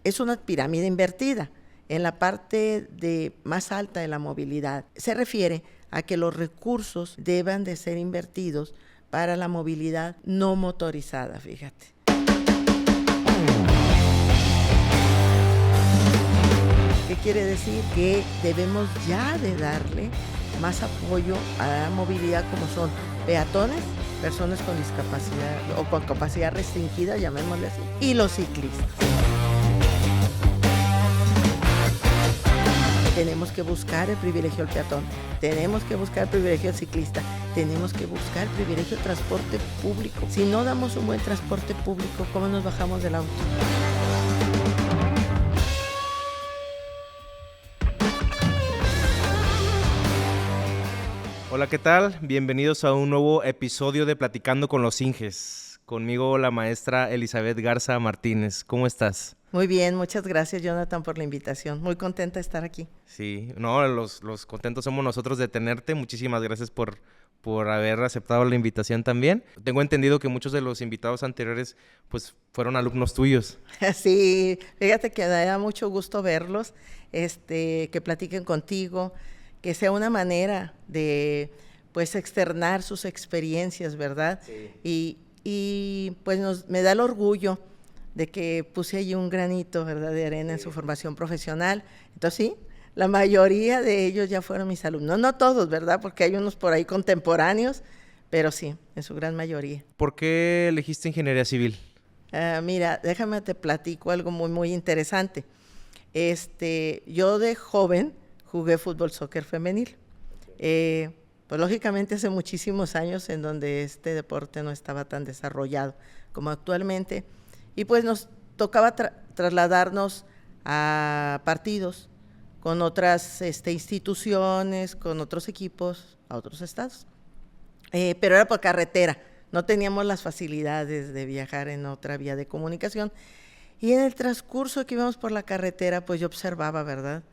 es una pirámide invertida. En la parte más alta de la movilidad se refiere a que los recursos deban de ser invertidos para la movilidad no motorizada, fíjate. ¿Qué quiere decir? Que debemos ya de darle más apoyo a la movilidad, como son peatones, personas con discapacidad o con capacidad restringida, llamémosle así, y los ciclistas. Tenemos que buscar el privilegio del peatón, tenemos que buscar el privilegio del ciclista, tenemos que buscar el privilegio del transporte público. Si no damos un buen transporte público, ¿cómo nos bajamos del auto? Hola, ¿qué tal? Bienvenidos a un nuevo episodio de Platicando con los Inges. Conmigo la maestra Elizabeth Garza Martínez. ¿Cómo estás? Muy bien, muchas gracias, Jonathan, por la invitación. Muy contenta de estar aquí. Sí, no, los contentos somos nosotros de tenerte. Muchísimas gracias por haber aceptado la invitación también. Tengo entendido que muchos de los invitados anteriores pues fueron alumnos tuyos. Sí, fíjate que me da mucho gusto verlos, que platiquen contigo, que sea una manera de pues externar sus experiencias, ¿verdad? Sí. Y pues me da el orgullo de que puse allí un granito, ¿verdad?, de arena en su formación profesional. Entonces sí, la mayoría de ellos ya fueron mis alumnos. No todos, ¿verdad?, porque hay unos por ahí contemporáneos, pero sí, en su gran mayoría. ¿Por qué elegiste ingeniería civil? Mira, déjame te platico algo muy, muy interesante. Yo de joven jugué fútbol, soccer femenil. Pues lógicamente hace muchísimos años en donde este deporte no estaba tan desarrollado como actualmente. Y pues nos tocaba trasladarnos a partidos con otras instituciones, con otros equipos, a otros estados. Pero era por carretera, no teníamos las facilidades de viajar en otra vía de comunicación. Y en el transcurso que íbamos por la carretera, pues yo observaba, ¿verdad?,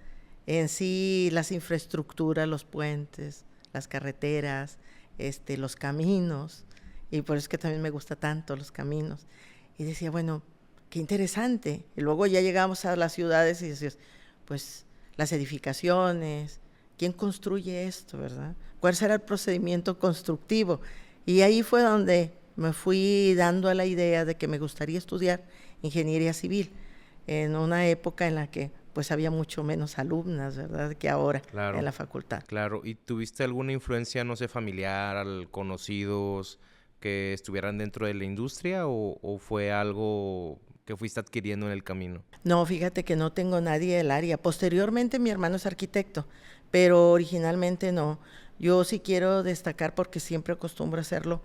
en sí las infraestructuras, los puentes, las carreteras, los caminos, y por eso es que también me gusta tanto los caminos. Y decía, bueno, qué interesante. Y luego ya llegamos a las ciudades y decías, pues las edificaciones, ¿quién construye esto, verdad? ¿Cuál será el procedimiento constructivo? Y ahí fue donde me fui dando a la idea de que me gustaría estudiar ingeniería civil en una época en la que pues había mucho menos alumnas, ¿verdad?, que ahora claro, en la facultad. Claro, ¿y tuviste alguna influencia, no sé, familiar, conocidos que estuvieran dentro de la industria o fue algo que fuiste adquiriendo en el camino? No, fíjate que no tengo nadie del área. Posteriormente mi hermano es arquitecto, pero originalmente no. Yo sí quiero destacar, porque siempre acostumbro a hacerlo,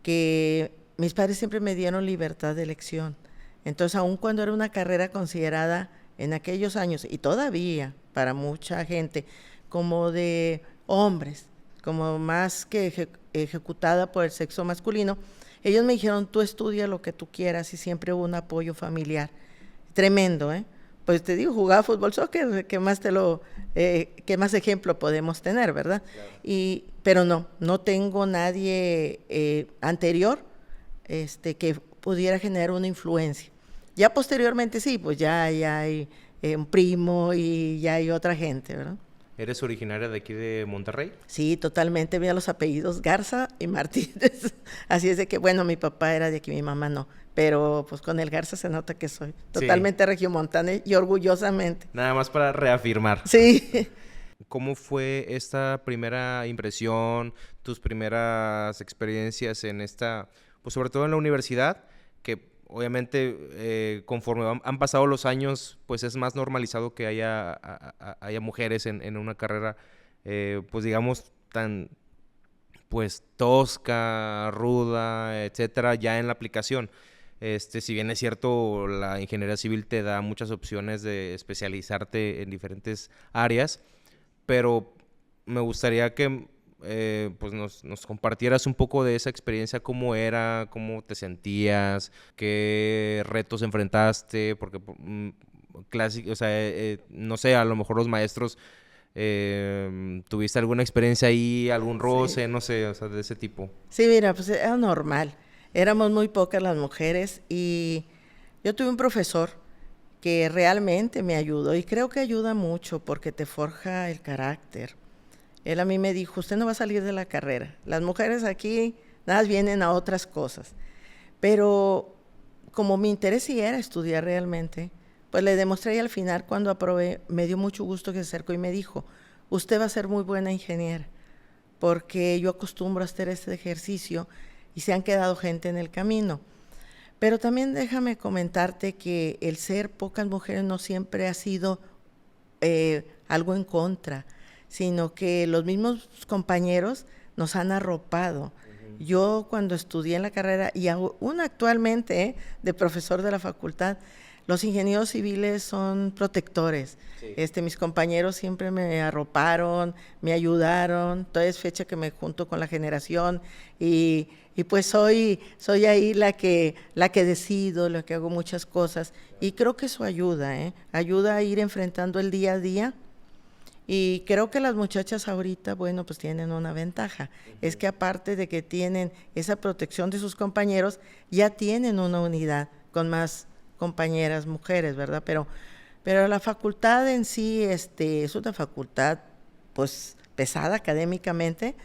que mis padres siempre me dieron libertad de elección. Entonces, aun cuando era una carrera considerada en aquellos años, y todavía para mucha gente, como de hombres, como más que ejecutada por el sexo masculino, ellos me dijeron, tú estudia lo que tú quieras, y siempre hubo un apoyo familiar tremendo, ¿eh? Pues te digo, jugaba fútbol, soccer, ¿qué más ejemplo podemos tener, verdad? Claro. Pero no tengo nadie anterior que pudiera generar una influencia. Ya posteriormente sí, pues ya hay un primo y ya hay otra gente, ¿verdad? ¿Eres originaria de aquí de Monterrey? Sí, totalmente, mira los apellidos Garza y Martínez. Así es de que, bueno, mi papá era de aquí, mi mamá no, pero pues con el Garza se nota que soy totalmente regiomontana y orgullosamente. Nada más para reafirmar. Sí. ¿Cómo fue esta primera impresión, tus primeras experiencias en esta, pues sobre todo en la universidad, que obviamente conforme han pasado los años, pues es más normalizado que haya mujeres en una carrera, pues digamos, tan pues tosca, ruda, etcétera, ya en la aplicación? Si bien es cierto, la ingeniería civil te da muchas opciones de especializarte en diferentes áreas, pero me gustaría que pues nos compartieras un poco de esa experiencia, cómo era, cómo te sentías, qué retos enfrentaste, porque o sea, no sé, a lo mejor los maestros, ¿tuviste alguna experiencia ahí, algún roce, no sé, o sea, de ese tipo? Sí, mira, pues era normal, éramos muy pocas las mujeres y yo tuve un profesor que realmente me ayudó y creo que ayuda mucho porque te forja el carácter. Él a mí me dijo, usted no va a salir de la carrera, las mujeres aquí nada más vienen a otras cosas, pero como mi interés sí era estudiar realmente, pues le demostré y al final cuando aprobé me dio mucho gusto que se acercó y me dijo, usted va a ser muy buena ingeniera, porque yo acostumbro a hacer este ejercicio y se han quedado gente en el camino. Pero también déjame comentarte que el ser pocas mujeres no siempre ha sido algo en contra, sino que los mismos compañeros nos han arropado. Yo cuando estudié en la carrera, y aún actualmente de profesor de la facultad, los ingenieros civiles son protectores. Sí. Mis compañeros siempre me arroparon, me ayudaron. Todavía es fecha que me junto con la generación y pues soy ahí la que decido, la que hago muchas cosas. Y creo que eso ayuda, ayuda a ir enfrentando el día a día. Y creo que las muchachas ahorita, bueno, pues tienen una ventaja. Es que aparte de que tienen esa protección de sus compañeros, ya tienen una unidad con más compañeras mujeres, ¿verdad? Pero la facultad en sí es una facultad pues pesada académicamente,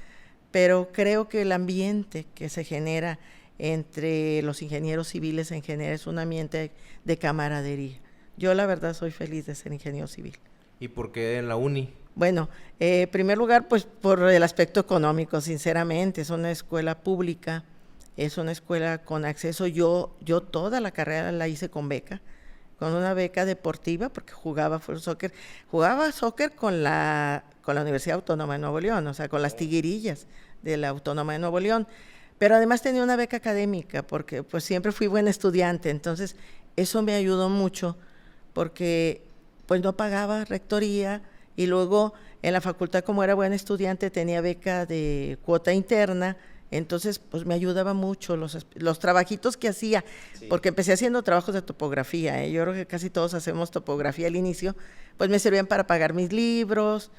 pero creo que el ambiente que se genera entre los ingenieros civiles en general es un ambiente de camaradería. Yo la verdad soy feliz de ser ingeniero civil. ¿Y por qué en la uni? Bueno, en primer lugar, pues por el aspecto económico, sinceramente, es una escuela pública, es una escuela con acceso, yo toda la carrera la hice con beca, con una beca deportiva, porque jugaba soccer con la Universidad Autónoma de Nuevo León, o sea, con las tiguerillas de la Autónoma de Nuevo León, pero además tenía una beca académica, porque pues siempre fui buena estudiante, entonces eso me ayudó mucho, porque pues no pagaba rectoría, y luego en la facultad, como era buena estudiante, tenía beca de cuota interna, entonces pues me ayudaba mucho los trabajitos que hacía, sí. Porque empecé haciendo trabajos de topografía, yo creo que casi todos hacemos topografía al inicio, pues me servían para pagar mis libros,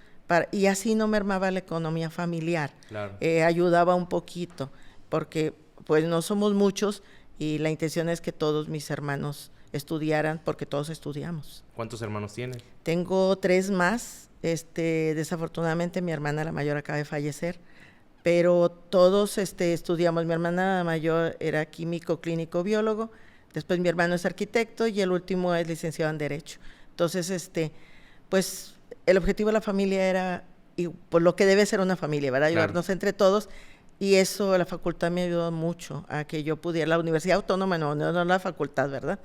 y así no mermaba la economía familiar, claro. Ayudaba un poquito, porque pues no somos muchos y la intención es que todos mis hermanos estudiaran, porque todos estudiamos. ¿Cuántos hermanos tienes? Tengo 3 más, desafortunadamente mi hermana la mayor acaba de fallecer, pero todos estudiamos. Mi hermana mayor era químico, clínico, biólogo, después mi hermano es arquitecto y el último es licenciado en Derecho. Entonces, pues el objetivo de la familia era, y por lo que debe ser una familia, ¿verdad? Claro. Ayudarnos entre todos, y eso la facultad me ayudó mucho a que yo pudiera, la Universidad Autónoma, no la facultad, ¿verdad?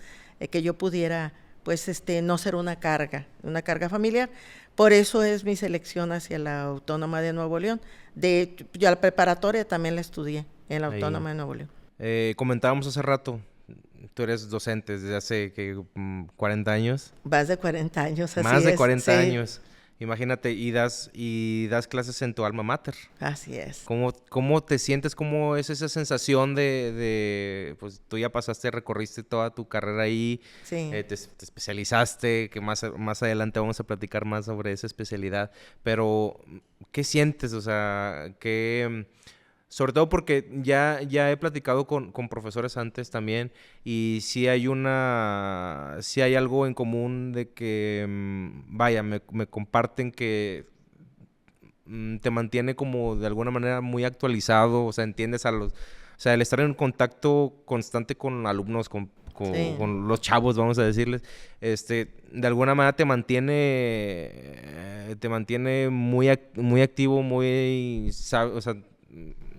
Que yo pudiera, pues, no ser una carga familiar. Por eso es mi selección hacia la Autónoma de Nuevo León. Yo la preparatoria también la estudié en la Autónoma de Nuevo León. Comentábamos hace rato, tú eres docente desde hace 40 años. Más de 40 años, así es. Más de 40 años. Imagínate, y das clases en tu alma mater. Así es. ¿Cómo te sientes? ¿Cómo es esa sensación de pues tú ya recorriste toda tu carrera ahí, sí. Te especializaste, que más adelante vamos a platicar más sobre esa especialidad, pero ¿qué sientes? O sea, sobre todo porque ya he platicado con profesores antes también, y sí hay algo en común de que, me comparten que te mantiene como de alguna manera muy actualizado, o sea, entiendes o sea, el estar en contacto constante con alumnos, con sí. con los chavos, vamos a decirles, de alguna manera te mantiene muy activo, muy, o sea,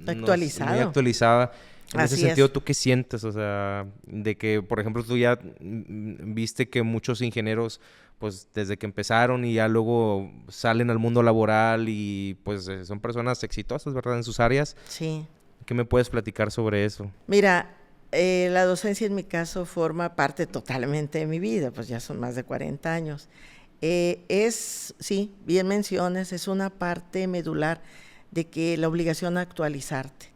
actualizado. Muy actualizada. En Así ese sentido, es. ¿tú qué sientes? O sea, de que, por ejemplo, tú ya viste que muchos ingenieros, pues, desde que empezaron y ya luego salen al mundo laboral y, pues, son personas exitosas, ¿verdad? En sus áreas. Sí. ¿Qué me puedes platicar sobre eso? Mira, la docencia en mi caso forma parte totalmente de mi vida, pues ya son más de 40 años. Sí, bien mencionas, es una parte medular de que la obligación a actualizarte.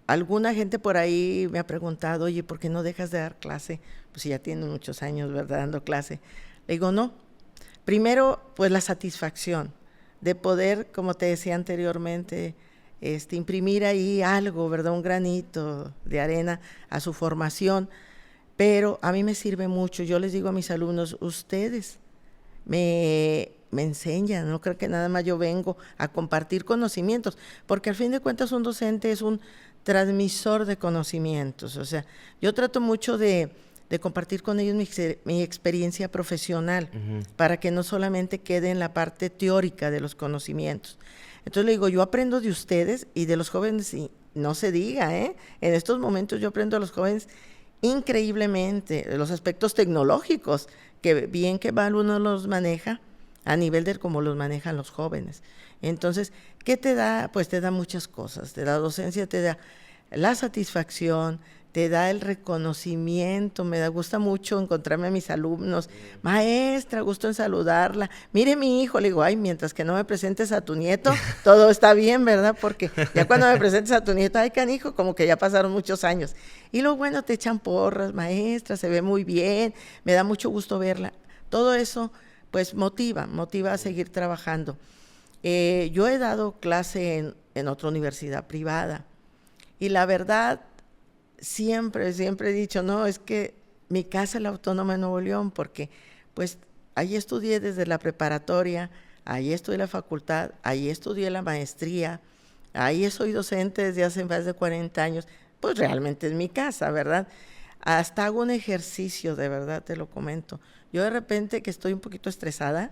Alguna gente por ahí me ha preguntado, oye, ¿por qué no dejas de dar clase? Pues ya tienen muchos años, ¿verdad?, dando clase. Le digo, no. Primero, pues la satisfacción de poder, como te decía anteriormente, imprimir ahí algo, ¿verdad?, un granito de arena a su formación, pero a mí me sirve mucho. Yo les digo a mis alumnos, ustedes me enseñan, no creo que nada más yo vengo a compartir conocimientos, porque al fin de cuentas un docente es un transmisor de conocimientos. O sea, yo trato mucho de compartir con ellos mi experiencia profesional, para que no solamente quede en la parte teórica de los conocimientos. Entonces le digo, yo aprendo de ustedes y de los jóvenes, y no se diga, en estos momentos yo aprendo de los jóvenes increíblemente, de los aspectos tecnológicos, que bien que mal uno los maneja, a nivel de cómo los manejan los jóvenes. Entonces, ¿qué te da? Pues te da muchas cosas. Te da docencia, te da la satisfacción, te da el reconocimiento. Me gusta mucho encontrarme a mis alumnos. Maestra, gusto en saludarla. Mire mi hijo, le digo, ay, mientras que no me presentes a tu nieto, todo está bien, ¿verdad? Porque ya cuando me presentes a tu nieto, ay, canijo, como que ya pasaron muchos años. Y luego, bueno, te echan porras, maestra, se ve muy bien, me da mucho gusto verla. Todo eso pues motiva a seguir trabajando. Yo he dado clase en otra universidad privada y la verdad siempre he dicho, no, es que mi casa es la Autónoma de Nuevo León, porque pues ahí estudié desde la preparatoria, ahí estudié la facultad, ahí estudié la maestría, ahí soy docente desde hace más de 40 años, pues realmente es mi casa, ¿verdad? Hasta hago un ejercicio, de verdad, te lo comento. Yo de repente que estoy un poquito estresada,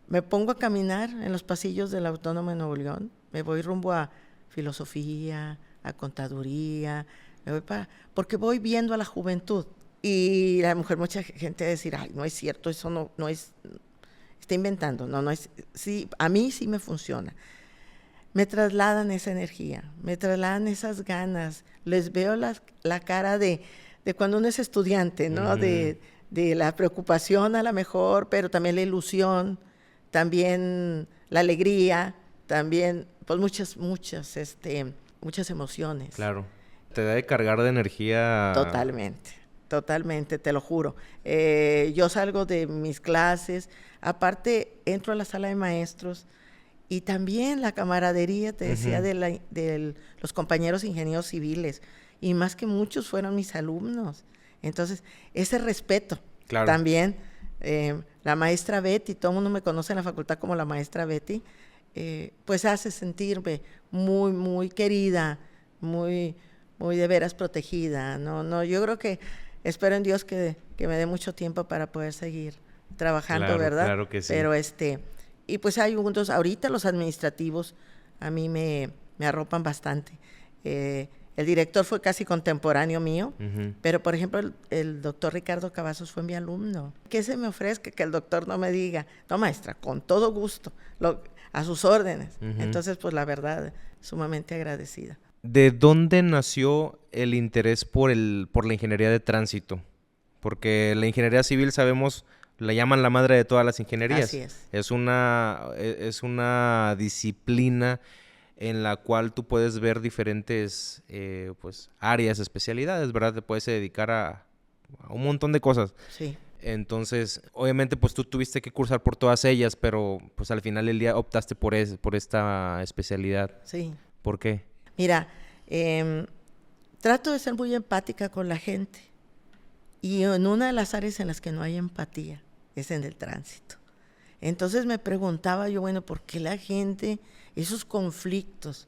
me pongo a caminar en los pasillos de la Autónoma de Nuevo León, me voy rumbo a filosofía, a contaduría, porque voy viendo a la juventud. Y a lo mejor mucha gente va a decir, ay, no es cierto, eso no es, está inventando, no es, sí, a mí sí me funciona. Me trasladan esa energía, me trasladan esas ganas, les veo la cara de cuando uno es estudiante, ¿no? De la preocupación a lo mejor, pero también la ilusión, también la alegría, también pues muchas emociones. Claro. Te da de cargar de energía. Totalmente, te lo juro. Yo salgo de mis clases, aparte entro a la sala de maestros y también la camaradería, te decía, de los compañeros ingenieros civiles, y más que muchos fueron mis alumnos. Entonces, ese respeto también. La maestra Betty, todo el mundo me conoce en la facultad como la maestra Betty, pues hace sentirme muy, muy querida, muy, muy de veras protegida. No, yo creo que espero en Dios que me dé mucho tiempo para poder seguir trabajando, ¿verdad? Claro que sí. Pero y pues hay unos, ahorita los administrativos a mí me arropan bastante. El director fue casi contemporáneo mío, pero por ejemplo el doctor Ricardo Cavazos fue mi alumno. ¿Qué se me ofrezca que el doctor no me diga? No, maestra, con todo gusto, a sus órdenes. Entonces, pues la verdad, sumamente agradecida. ¿De dónde nació el interés por la ingeniería de tránsito? Porque la ingeniería civil, sabemos, la llaman la madre de todas las ingenierías. Así es. Es una disciplina en la cual tú puedes ver diferentes pues áreas, especialidades, ¿verdad? Te puedes dedicar a un montón de cosas. Sí. Entonces, obviamente, pues tú tuviste que cursar por todas ellas, pero pues al final del día optaste por esta especialidad. Sí. ¿Por qué? Mira, trato de ser muy empática con la gente, y en una de las áreas en las que no hay empatía es en el tránsito. Entonces me preguntaba yo, bueno, ¿por qué la gente, esos conflictos,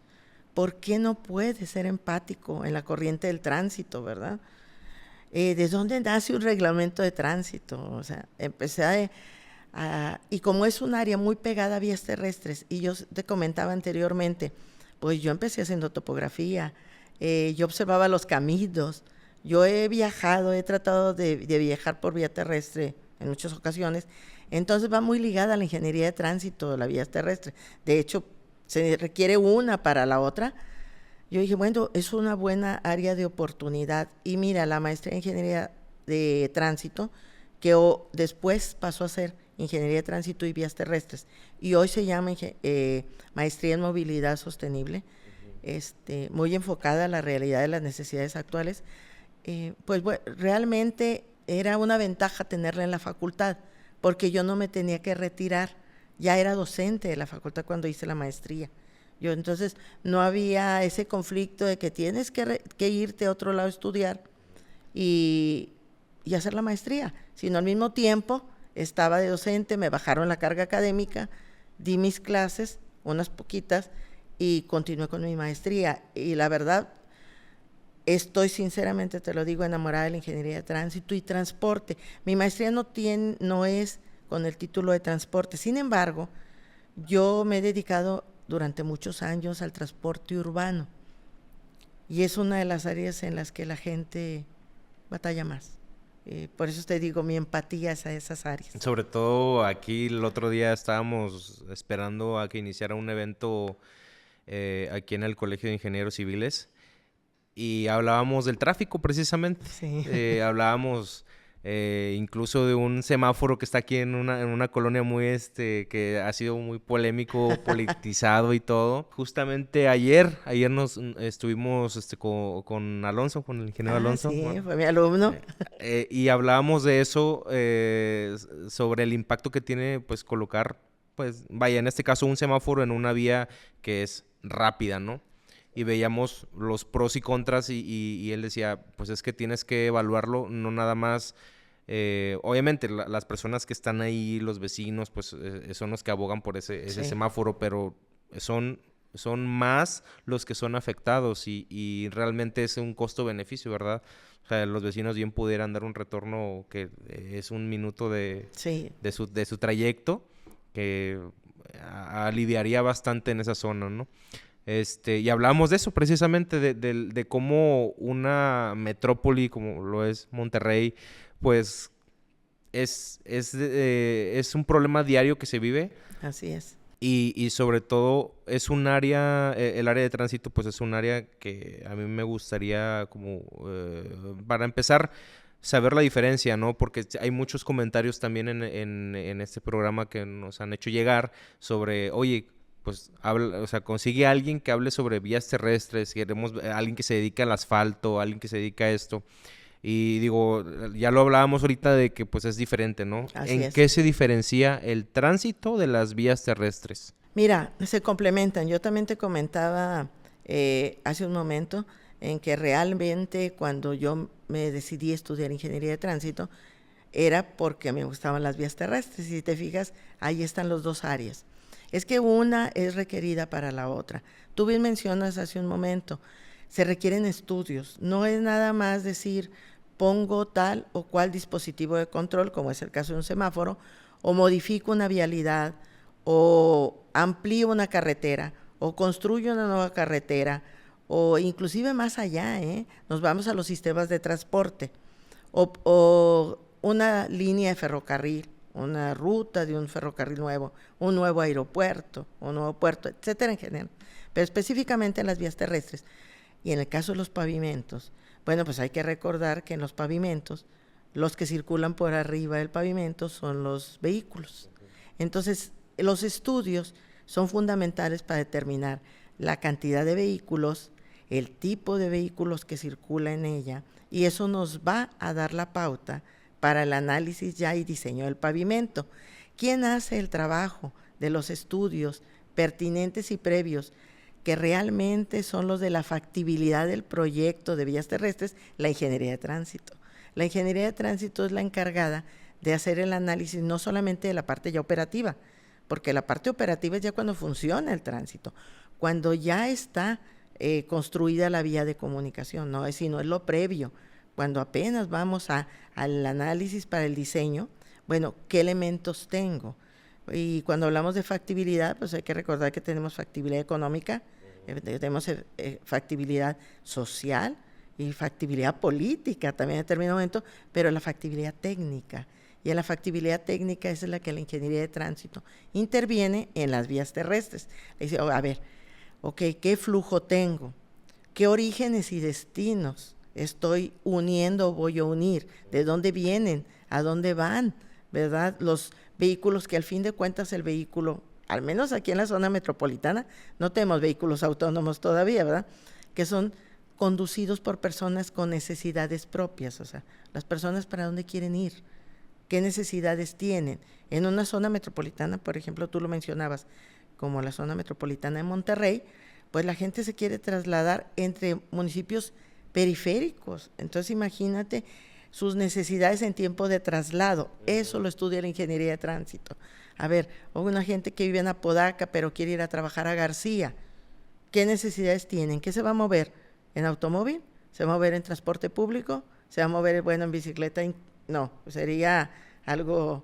por qué no puede ser empático en la corriente del tránsito, verdad? ¿De dónde nace un reglamento de tránsito? O sea, empecé y como es un área muy pegada a vías terrestres, y yo te comentaba anteriormente, pues yo empecé haciendo topografía, yo observaba los caminos, yo he tratado de viajar por vía terrestre en muchas ocasiones. Entonces va muy ligada a la ingeniería de tránsito, la vía terrestre. De hecho, se requiere una para la otra. Yo dije, bueno, es una buena área de oportunidad. Y mira, la maestría en ingeniería de tránsito, que después pasó a ser ingeniería de tránsito y vías terrestres, y hoy se llama maestría en movilidad sostenible, muy enfocada a la realidad de las necesidades actuales. Pues bueno, realmente era una ventaja tenerla en la facultad, porque yo no me tenía que retirar, ya era docente de la facultad cuando hice la maestría. Yo entonces no había ese conflicto de que tienes que irte a otro lado a estudiar, y y hacer la maestría, sino al mismo tiempo estaba de docente, me bajaron la carga académica, di mis clases, unas poquitas, y continué con mi maestría. Y la verdad, estoy sinceramente, te lo digo, enamorada de la ingeniería de tránsito y transporte. Mi maestría no es con el título de transporte. Sin embargo, yo me he dedicado durante muchos años al transporte urbano y es una de las áreas en las que la gente batalla más. Por eso te digo, mi empatía es a esas áreas. Sobre todo aquí el otro día estábamos esperando a que iniciara un evento aquí en el Colegio de Ingenieros Civiles y hablábamos del tráfico precisamente. Sí. Hablábamos incluso de un semáforo que está aquí en una colonia muy que ha sido muy polémico, politizado y todo. Justamente ayer nos estuvimos con Alonso, con el ingeniero Alonso. Sí, fue mi alumno. Y hablábamos de eso, sobre el impacto que tiene pues colocar, pues vaya, en este caso un semáforo en una vía que es rápida, ¿no? Y veíamos los pros y contras y él decía, pues es que tienes que evaluarlo, no nada más, obviamente las personas que están ahí, los vecinos, pues son los que abogan por ese Sí. semáforo, pero son más los que son afectados y realmente es un costo-beneficio, ¿verdad? O sea, los vecinos bien pudieran dar un retorno que es un minuto Sí. de su trayecto, que aliviaría bastante en esa zona, ¿no? Y hablábamos de eso precisamente, de cómo una metrópoli como lo es Monterrey, pues es un problema diario que se vive. Así es. Y sobre todo es un área, el área de tránsito pues es un área que a mí me gustaría como, para empezar, saber la diferencia, ¿no? Porque hay muchos comentarios también en este programa que nos han hecho llegar sobre, oye, pues habla, o sea, consigue a alguien que hable sobre vías terrestres, queremos alguien que se dedique al asfalto, alguien que se dedique a esto. Y digo, ya lo hablábamos ahorita de que pues es diferente, ¿no? Así es. ¿Qué se diferencia el tránsito de las vías terrestres? Mira, se complementan. Yo también te comentaba hace un momento en que realmente cuando yo me decidí estudiar ingeniería de tránsito era porque me gustaban las vías terrestres. Si te fijas, ahí están los dos áreas. Es que una es requerida para la otra. Tú bien mencionas hace un momento, se requieren estudios. No es nada más decir, pongo tal o cual dispositivo de control, como es el caso de un semáforo, o modifico una vialidad, o amplío una carretera, o construyo una nueva carretera, o inclusive más allá, nos vamos a los sistemas de transporte, o una línea de ferrocarril, una ruta de un ferrocarril nuevo, un nuevo aeropuerto, un nuevo puerto, etcétera en general. Pero específicamente en las vías terrestres y en el caso de los pavimentos, bueno, pues hay que recordar que en los pavimentos, los que circulan por arriba del pavimento son los vehículos. Entonces, los estudios son fundamentales para determinar la cantidad de vehículos, el tipo de vehículos que circula en ella, y eso nos va a dar la pauta para el análisis ya y diseño del pavimento. ¿Quién hace el trabajo de los estudios pertinentes y previos que realmente son los de la factibilidad del proyecto de vías terrestres? La ingeniería de tránsito. La ingeniería de tránsito es la encargada de hacer el análisis no solamente de la parte ya operativa, porque la parte operativa es ya cuando funciona el tránsito, cuando ya está construida la vía de comunicación, no es sino es lo previo, cuando apenas vamos al análisis para el diseño. Bueno, ¿qué elementos tengo? Y cuando hablamos de factibilidad, pues hay que recordar que tenemos factibilidad económica, tenemos factibilidad social y factibilidad política también en determinado momento, pero la factibilidad técnica. Y en la factibilidad técnica esa es la que la ingeniería de tránsito interviene en las vías terrestres. Le dice, a ver, ok, ¿qué flujo tengo? ¿Qué orígenes y destinos estoy uniendo o voy a unir? ¿De dónde vienen? ¿A dónde van? ¿Verdad? Los vehículos que al fin de cuentas el vehículo, al menos aquí en la zona metropolitana, no tenemos vehículos autónomos todavía, ¿verdad? Que son conducidos por personas con necesidades propias, o sea, las personas para dónde quieren ir, qué necesidades tienen. En una zona metropolitana, por ejemplo, tú lo mencionabas, como la zona metropolitana de Monterrey, pues la gente se quiere trasladar entre municipios periféricos. Entonces imagínate sus necesidades en tiempo de traslado. Eso lo estudia la ingeniería de tránsito. A ver, una gente que vive en Apodaca pero quiere ir a trabajar a García, ¿qué necesidades tienen? ¿Qué se va a mover? ¿En automóvil? ¿Se va a mover en transporte público? ¿Se va a mover, bueno, en bicicleta? No, sería algo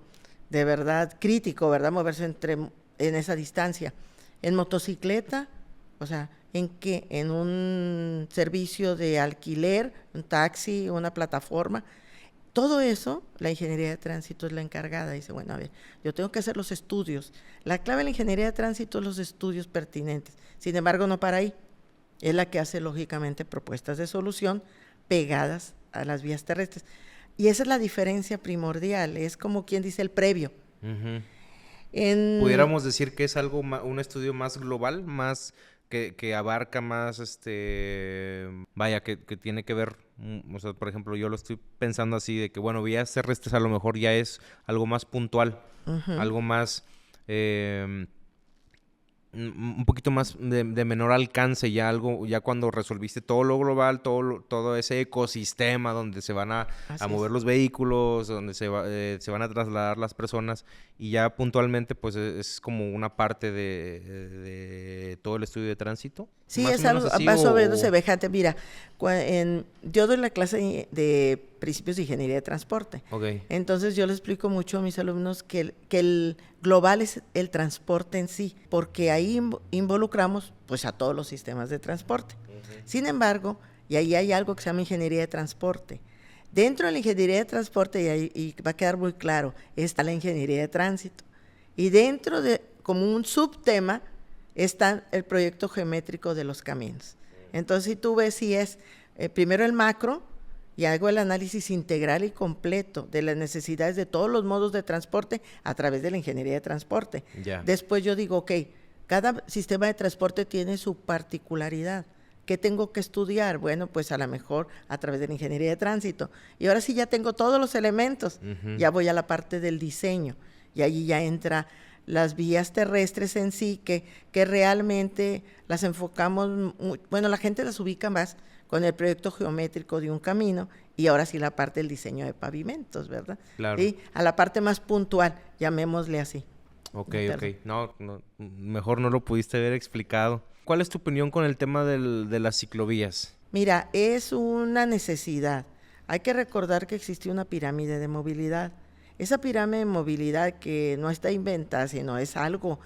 de verdad crítico, ¿verdad? Moverse en esa distancia. ¿En motocicleta? O sea, ¿en qué? ¿En un servicio de alquiler, un taxi, una plataforma? Todo eso, la ingeniería de tránsito es la encargada. Dice, bueno, a ver, yo tengo que hacer los estudios. La clave de la ingeniería de tránsito es los estudios pertinentes. Sin embargo, no para ahí. Es la que hace, lógicamente, propuestas de solución pegadas a las vías terrestres. Y esa es la diferencia primordial. Es como quien dice el previo. Uh-huh. Pudiéramos decir que es algo, un estudio más global, más que abarca más, vaya, que tiene que ver, o sea, por ejemplo, yo lo estoy pensando así, de que, bueno, vías terrestres a lo mejor ya es algo más puntual, uh-huh, algo más, un poquito más de menor alcance, ya cuando resolviste todo lo global, todo ese ecosistema donde se van a mover los vehículos, donde se van a trasladar las personas, y ya puntualmente pues es como una parte de todo el estudio de tránsito. Sí, es algo más o menos semejante. Mira, yo doy la clase de principios de ingeniería de transporte. Okay. Entonces yo les explico mucho a mis alumnos que el global es el transporte en sí, porque ahí involucramos pues a todos los sistemas de transporte. Uh-huh. Sin embargo, y ahí hay algo que se llama ingeniería de transporte. Dentro de la ingeniería de transporte, y va a quedar muy claro, está la ingeniería de tránsito. Y dentro de, como un subtema, está el proyecto geométrico de los caminos. Entonces, si tú ves si es primero el macro, y hago el análisis integral y completo de las necesidades de todos los modos de transporte a través de la ingeniería de transporte. Yeah. Después yo digo, ok, cada sistema de transporte tiene su particularidad. ¿Qué tengo que estudiar? Bueno, pues a lo mejor a través de la ingeniería de tránsito. Y ahora sí ya tengo todos los elementos, uh-huh, ya voy a la parte del diseño, y allí ya entra las vías terrestres en sí, que realmente las enfocamos, bueno, la gente las ubica más con el proyecto geométrico de un camino, y ahora sí la parte del diseño de pavimentos, ¿verdad? Claro. Y a la parte más puntual, llamémosle así. Ok. No, mejor no lo pudiste haber explicado. ¿Cuál es tu opinión con el tema de las ciclovías? Mira, es una necesidad. Hay que recordar que existe una pirámide de movilidad. Esa pirámide de movilidad que no está inventada, sino es algo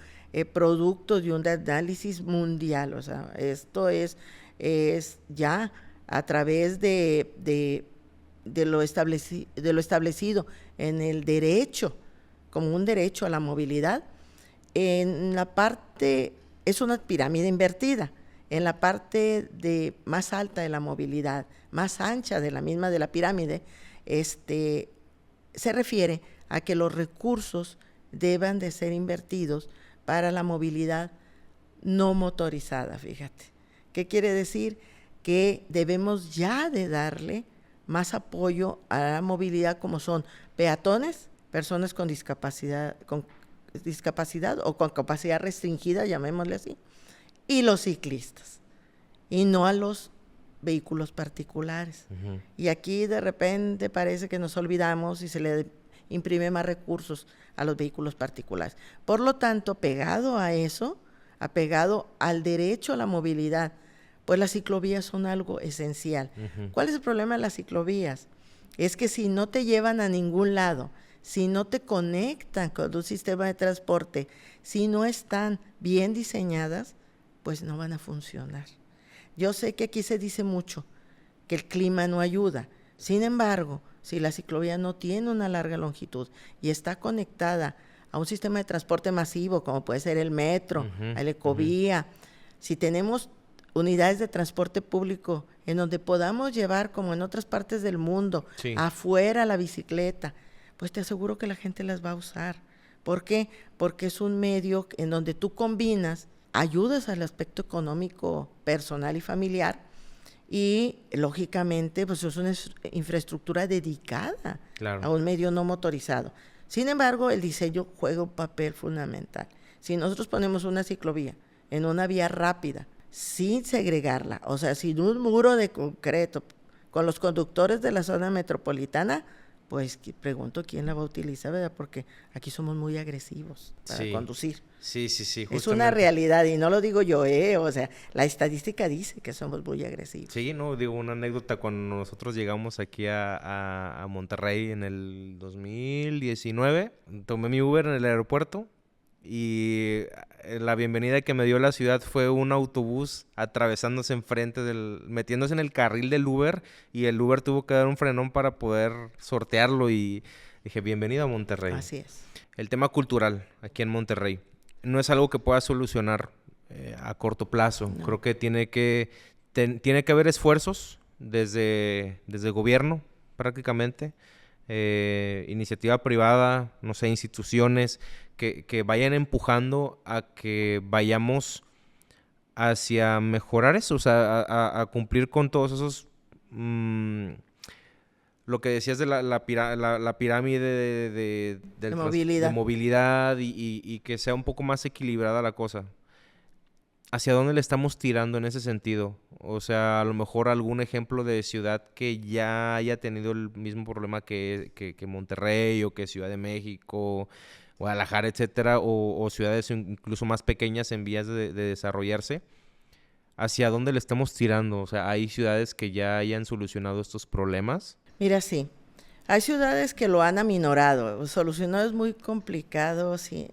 producto de un análisis mundial. O sea, esto es ya a través de lo establecido en el derecho, como un derecho a la movilidad. En la parte, es una pirámide invertida, en la parte más alta de la movilidad, más ancha de la misma de la pirámide, se refiere a que los recursos deban de ser invertidos para la movilidad no motorizada, fíjate. ¿Qué quiere decir? Que debemos ya de darle más apoyo a la movilidad, como son peatones, personas con discapacidad o con capacidad restringida, llamémosle así, y los ciclistas, y no a los vehículos particulares. Uh-huh. Y aquí de repente parece que nos olvidamos y se le imprime más recursos a los vehículos particulares. Por lo tanto, pegado a eso, apegado al derecho a la movilidad, pues las ciclovías son algo esencial. Uh-huh. ¿Cuál es el problema de las ciclovías? Es que si no te llevan a ningún lado, si no te conectan con un sistema de transporte, si no están bien diseñadas, pues no van a funcionar. Yo sé que aquí se dice mucho que el clima no ayuda. Sin embargo, si la ciclovía no tiene una larga longitud y está conectada a un sistema de transporte masivo, como puede ser el metro, uh-huh, el ecovía, uh-huh, si tenemos unidades de transporte público en donde podamos llevar, como en otras partes del mundo, sí, afuera la bicicleta, pues te aseguro que la gente las va a usar. ¿Por qué? Porque es un medio en donde tú combinas, ayudas al aspecto económico, personal y familiar, y lógicamente pues es una infraestructura dedicada, claro, a un medio no motorizado. Sin embargo, el diseño juega un papel fundamental. Si nosotros ponemos una ciclovía en una vía rápida, sin segregarla, o sea, sin un muro de concreto con los conductores de la zona metropolitana, pues pregunto quién la va a utilizar, ¿verdad? Porque aquí somos muy agresivos para conducir. Sí, justamente. Es una realidad y no lo digo yo, o sea, la estadística dice que somos muy agresivos. Sí, no, digo, una anécdota, cuando nosotros llegamos aquí a Monterrey en el 2019, tomé mi Uber en el aeropuerto y la bienvenida que me dio la ciudad fue un autobús atravesándose enfrente metiéndose en el carril del Uber, y el Uber tuvo que dar un frenón para poder sortearlo, y dije, bienvenido a Monterrey. Así es. El tema cultural aquí en Monterrey no es algo que pueda solucionar a corto plazo. No. Creo que tiene que haber esfuerzos desde el gobierno, prácticamente, iniciativa privada, no sé, instituciones que vayan empujando a que vayamos hacia mejorar eso, o sea, a cumplir con todos esos... lo que decías de la pirámide de movilidad y que sea un poco más equilibrada la cosa. ¿Hacia dónde le estamos tirando en ese sentido? O sea, a lo mejor algún ejemplo de ciudad que ya haya tenido el mismo problema que Monterrey, o que Ciudad de México, Guadalajara, etcétera, o ciudades incluso más pequeñas en vías de desarrollarse. ¿Hacia dónde le estamos tirando? O sea, ¿hay ciudades que ya hayan solucionado estos problemas? Mira, sí. Hay ciudades que lo han aminorado. Solucionar es muy complicado, sí,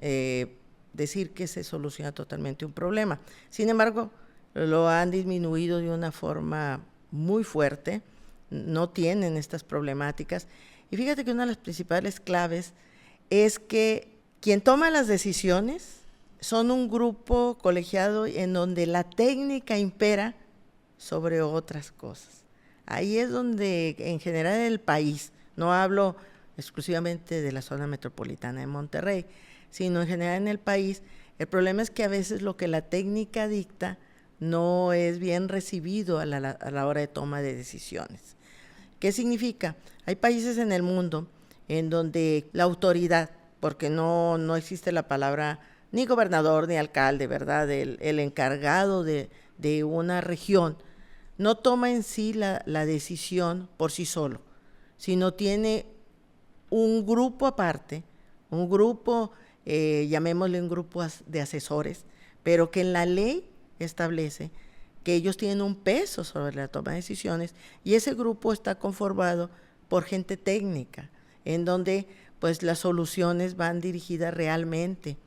decir que se soluciona totalmente un problema. Sin embargo, lo han disminuido de una forma muy fuerte. No tienen estas problemáticas. Y fíjate que una de las principales claves es que quien toma las decisiones son un grupo colegiado en donde la técnica impera sobre otras cosas. Ahí es donde, en general en el país, no hablo exclusivamente de la zona metropolitana de Monterrey, sino en general en el país, el problema es que a veces lo que la técnica dicta no es bien recibido a la hora de toma de decisiones. ¿Qué significa? Hay países en el mundo en donde la autoridad, porque no existe la palabra ni gobernador ni alcalde, ¿verdad? El encargado de una región, no toma en sí la decisión por sí solo, sino tiene un grupo aparte, un grupo, llamémosle un grupo de asesores, pero que en la ley establece que ellos tienen un peso sobre la toma de decisiones, y ese grupo está conformado por gente técnica, en donde pues las soluciones van dirigidas realmente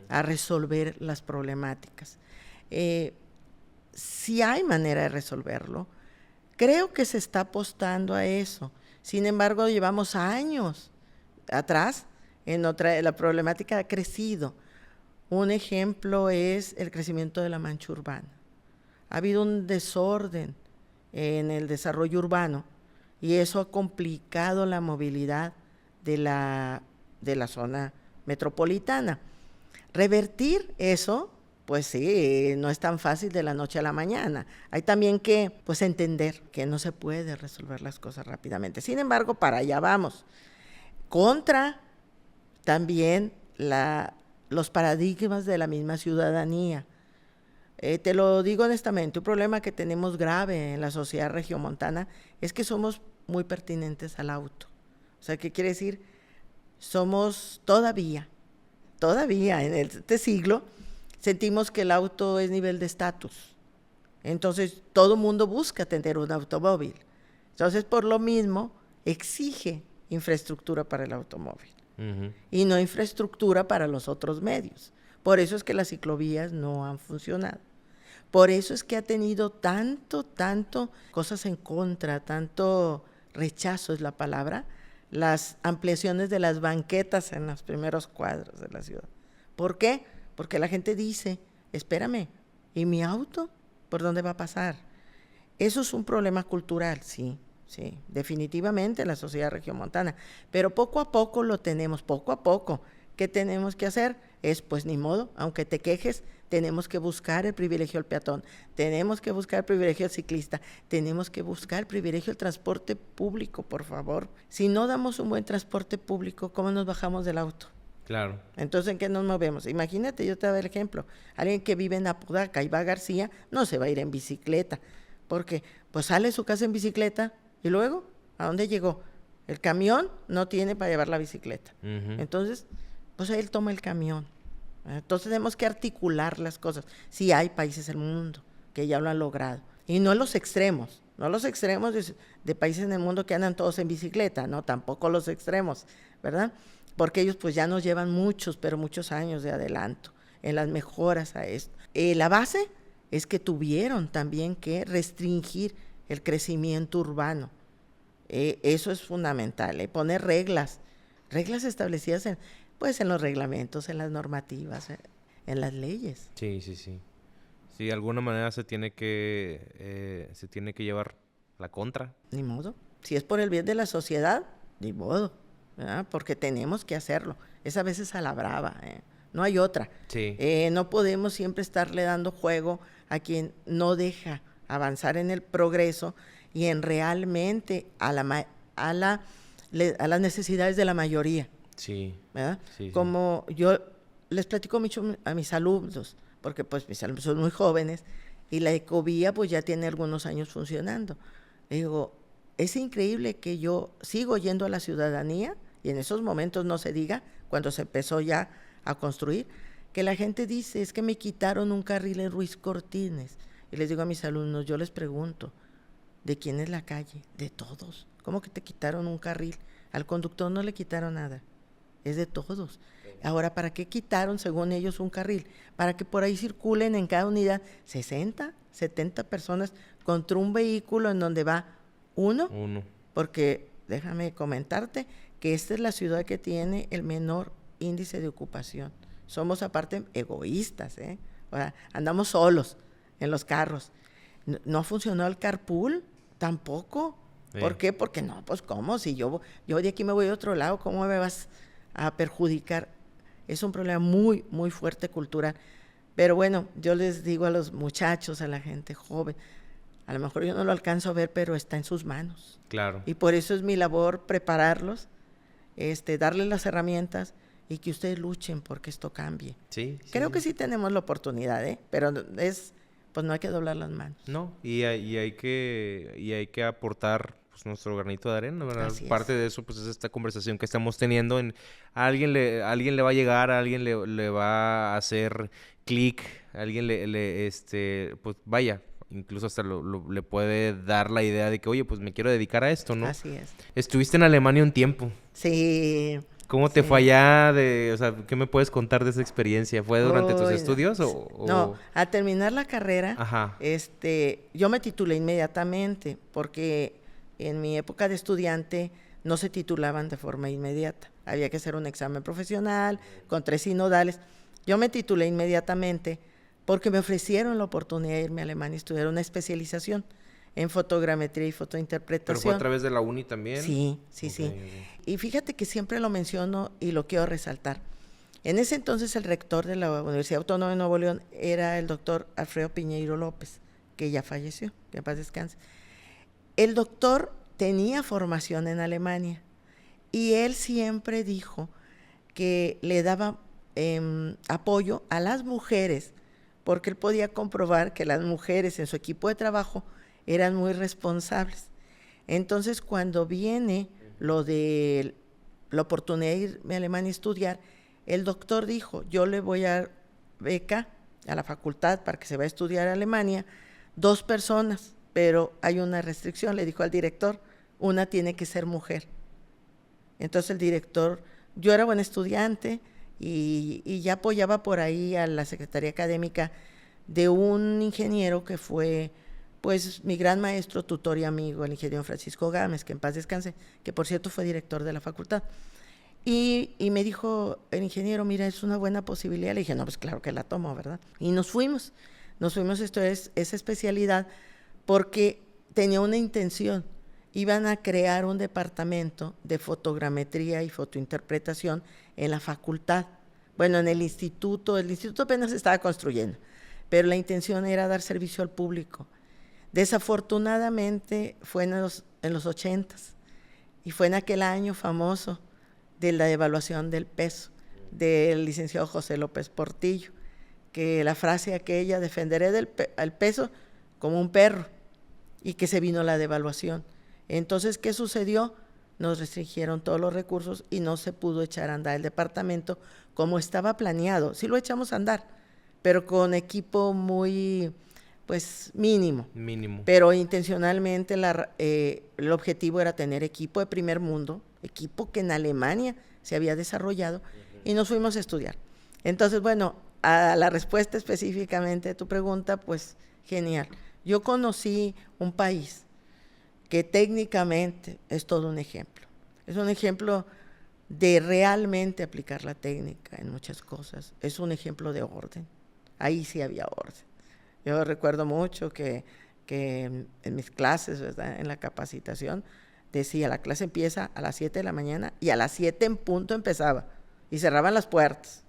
a resolver las problemáticas. Si hay manera de resolverlo, creo que se está apostando a eso. Sin embargo, llevamos años atrás, la problemática ha crecido. Un ejemplo es el crecimiento de la mancha urbana. Ha habido un desorden en el desarrollo urbano y eso ha complicado la movilidad de la zona metropolitana. Revertir eso, pues sí, no es tan fácil de la noche a la mañana. Hay también que pues entender que no se puede resolver las cosas rápidamente. Sin embargo, para allá vamos. Contra también los paradigmas de la misma ciudadanía. Te lo digo honestamente, un problema que tenemos grave en la sociedad regiomontana es que somos muy pertinentes al auto. O sea, ¿qué quiere decir? Somos todavía en este siglo, sentimos que el auto es nivel de estatus. Entonces, todo mundo busca tener un automóvil. Entonces, por lo mismo, exige infraestructura para el automóvil. Uh-huh. Y no infraestructura para los otros medios. Por eso es que las ciclovías no han funcionado. Por eso es que ha tenido tanto cosas en contra, tanto rechazo es la palabra, las ampliaciones de las banquetas en los primeros cuadros de la ciudad. ¿Por qué? Porque la gente dice, espérame, ¿y mi auto? ¿Por dónde va a pasar? Eso es un problema cultural, sí, definitivamente en la sociedad regiomontana, pero poco a poco lo tenemos, poco a poco. ¿Qué tenemos que hacer? Es, pues ni modo, aunque te quejes, tenemos que buscar el privilegio del peatón, tenemos que buscar el privilegio del ciclista, tenemos que buscar el privilegio del transporte público, por favor. Si no damos un buen transporte público, ¿cómo nos bajamos del auto? Claro. Entonces, ¿en qué nos movemos? Imagínate, yo te voy a dar el ejemplo. Alguien que vive en Apodaca y va a García, no se va a ir en bicicleta, porque pues sale de su casa en bicicleta, ¿Y luego? ¿A dónde llegó? El camión no tiene para llevar la bicicleta. Ujú. Entonces, pues él toma el camión. Entonces tenemos que articular las cosas. Sí hay países en el mundo que ya lo han logrado. Y no los extremos, no los extremos de países en el mundo que andan todos en bicicleta, no, tampoco los extremos, ¿verdad? Porque ellos pues ya nos llevan muchos, pero muchos años de adelanto en las mejoras a esto. La base es que tuvieron también que restringir el crecimiento urbano. Eso es fundamental, poner reglas establecidas pues en los reglamentos, en las normativas, en las leyes. Sí, sí, sí. Sí, de alguna manera se tiene que llevar la contra. Ni modo. Si es por el bien de la sociedad, ni modo, ¿verdad? Porque tenemos que hacerlo. Es a veces a la brava, no hay otra. Sí. No podemos siempre estarle dando juego a quien no deja avanzar en el progreso y en realmente a las necesidades de la mayoría. Sí. ¿Verdad? Sí, Como yo les platico mucho a mis alumnos, porque pues mis alumnos son muy jóvenes, y la Ecovía pues ya tiene algunos años funcionando. Le digo, es increíble que yo sigo yendo a la ciudadanía, y en esos momentos no se diga, cuando se empezó ya a construir, que la gente dice, es que me quitaron un carril en Ruiz Cortines. Y les digo a mis alumnos, yo les pregunto, ¿de quién es la calle? De todos. ¿Cómo que te quitaron un carril? Al conductor no le quitaron nada, es de todos. Ahora, ¿para qué quitaron, según ellos, un carril? Para que por ahí circulen en cada unidad 60, 70 personas contra un vehículo en donde va uno. Porque déjame comentarte que esta es la ciudad que tiene el menor índice de ocupación. Somos aparte egoístas, O sea, andamos solos en los carros. No funcionó el carpool, tampoco. ¿Por qué? Porque no, pues ¿cómo? Si yo de aquí me voy a otro lado, ¿cómo me vas a perjudicar? Es un problema muy, muy fuerte cultural. Pero bueno, yo les digo a los muchachos, a la gente joven, a lo mejor yo no lo alcanzo a ver, pero está en sus manos. Claro. Y por eso es mi labor prepararlos, darles las herramientas y que ustedes luchen porque esto cambie. Sí. Creo que sí tenemos la oportunidad, pero pues no hay que doblar las manos. No, y hay que aportar pues, nuestro granito de arena, ¿verdad? Parte de eso pues es esta conversación que estamos teniendo. A alguien le va a llegar, a alguien le va a hacer clic, a alguien pues vaya, incluso hasta le puede dar la idea de que, oye, pues me quiero dedicar a esto, ¿no? Así es. Estuviste en Alemania un tiempo. Sí. ¿Cómo te fue allá? O sea, ¿qué me puedes contar de esa experiencia? ¿Fue durante tus estudios o...? No, al terminar la carrera, Ajá. Yo me titulé inmediatamente, porque en mi época de estudiante no se titulaban de forma inmediata. Había que hacer un examen profesional con 3 sinodales. Yo me titulé inmediatamente porque me ofrecieron la oportunidad de irme a Alemania y estudiar una especialización en fotogrametría y fotointerpretación. ¿Pero fue a través de la uni también? Sí. Y fíjate que siempre lo menciono y lo quiero resaltar. En ese entonces el rector de la Universidad Autónoma de Nuevo León era el doctor Alfredo Piñeiro López, que ya falleció, que en paz descanse. El doctor tenía formación en Alemania y él siempre dijo que le daba apoyo a las mujeres, porque él podía comprobar que las mujeres en su equipo de trabajo eran muy responsables. Entonces, cuando viene lo de la oportunidad de irme a Alemania a estudiar, el doctor dijo, yo le voy a dar beca a la facultad para que se vaya a estudiar a Alemania, 2 personas, pero hay una restricción, le dijo al director, una tiene que ser mujer. Entonces el director, yo era buen estudiante y ya apoyaba por ahí a la Secretaría Académica de un ingeniero que fue pues mi gran maestro, tutor y amigo, el ingeniero Francisco Gámez, que en paz descanse, que por cierto fue director de la facultad. Y me dijo el ingeniero, mira, es una buena posibilidad. Le dije, no, pues claro que la tomo, ¿verdad? Y nos fuimos a estudiar esa especialidad porque tenía una intención. Iban a crear un departamento de fotogrametría y fotointerpretación en la facultad. Bueno, en el instituto apenas se estaba construyendo, pero la intención era dar servicio al público. Desafortunadamente fue en los 80s y fue en aquel año famoso de la devaluación del peso del licenciado José López Portillo, que la frase aquella, defenderé al peso como un perro, y que se vino la devaluación. Entonces, ¿qué sucedió? Nos restringieron todos los recursos y no se pudo echar a andar el departamento como estaba planeado. Sí lo echamos a andar, pero con equipo muy, pues, mínimo. Mínimo. Pero intencionalmente el objetivo era tener equipo de primer mundo, equipo que en Alemania se había desarrollado, y nos fuimos a estudiar. Entonces, bueno, a la respuesta específicamente de tu pregunta, pues, genial. Yo conocí un país que técnicamente es todo un ejemplo. Es un ejemplo de realmente aplicar la técnica en muchas cosas. Es un ejemplo de orden. Ahí sí había orden. Yo recuerdo mucho que en mis clases, ¿verdad?, en la capacitación, decía, la clase empieza a las 7 de la mañana y a las 7 en punto empezaba y cerraban las puertas.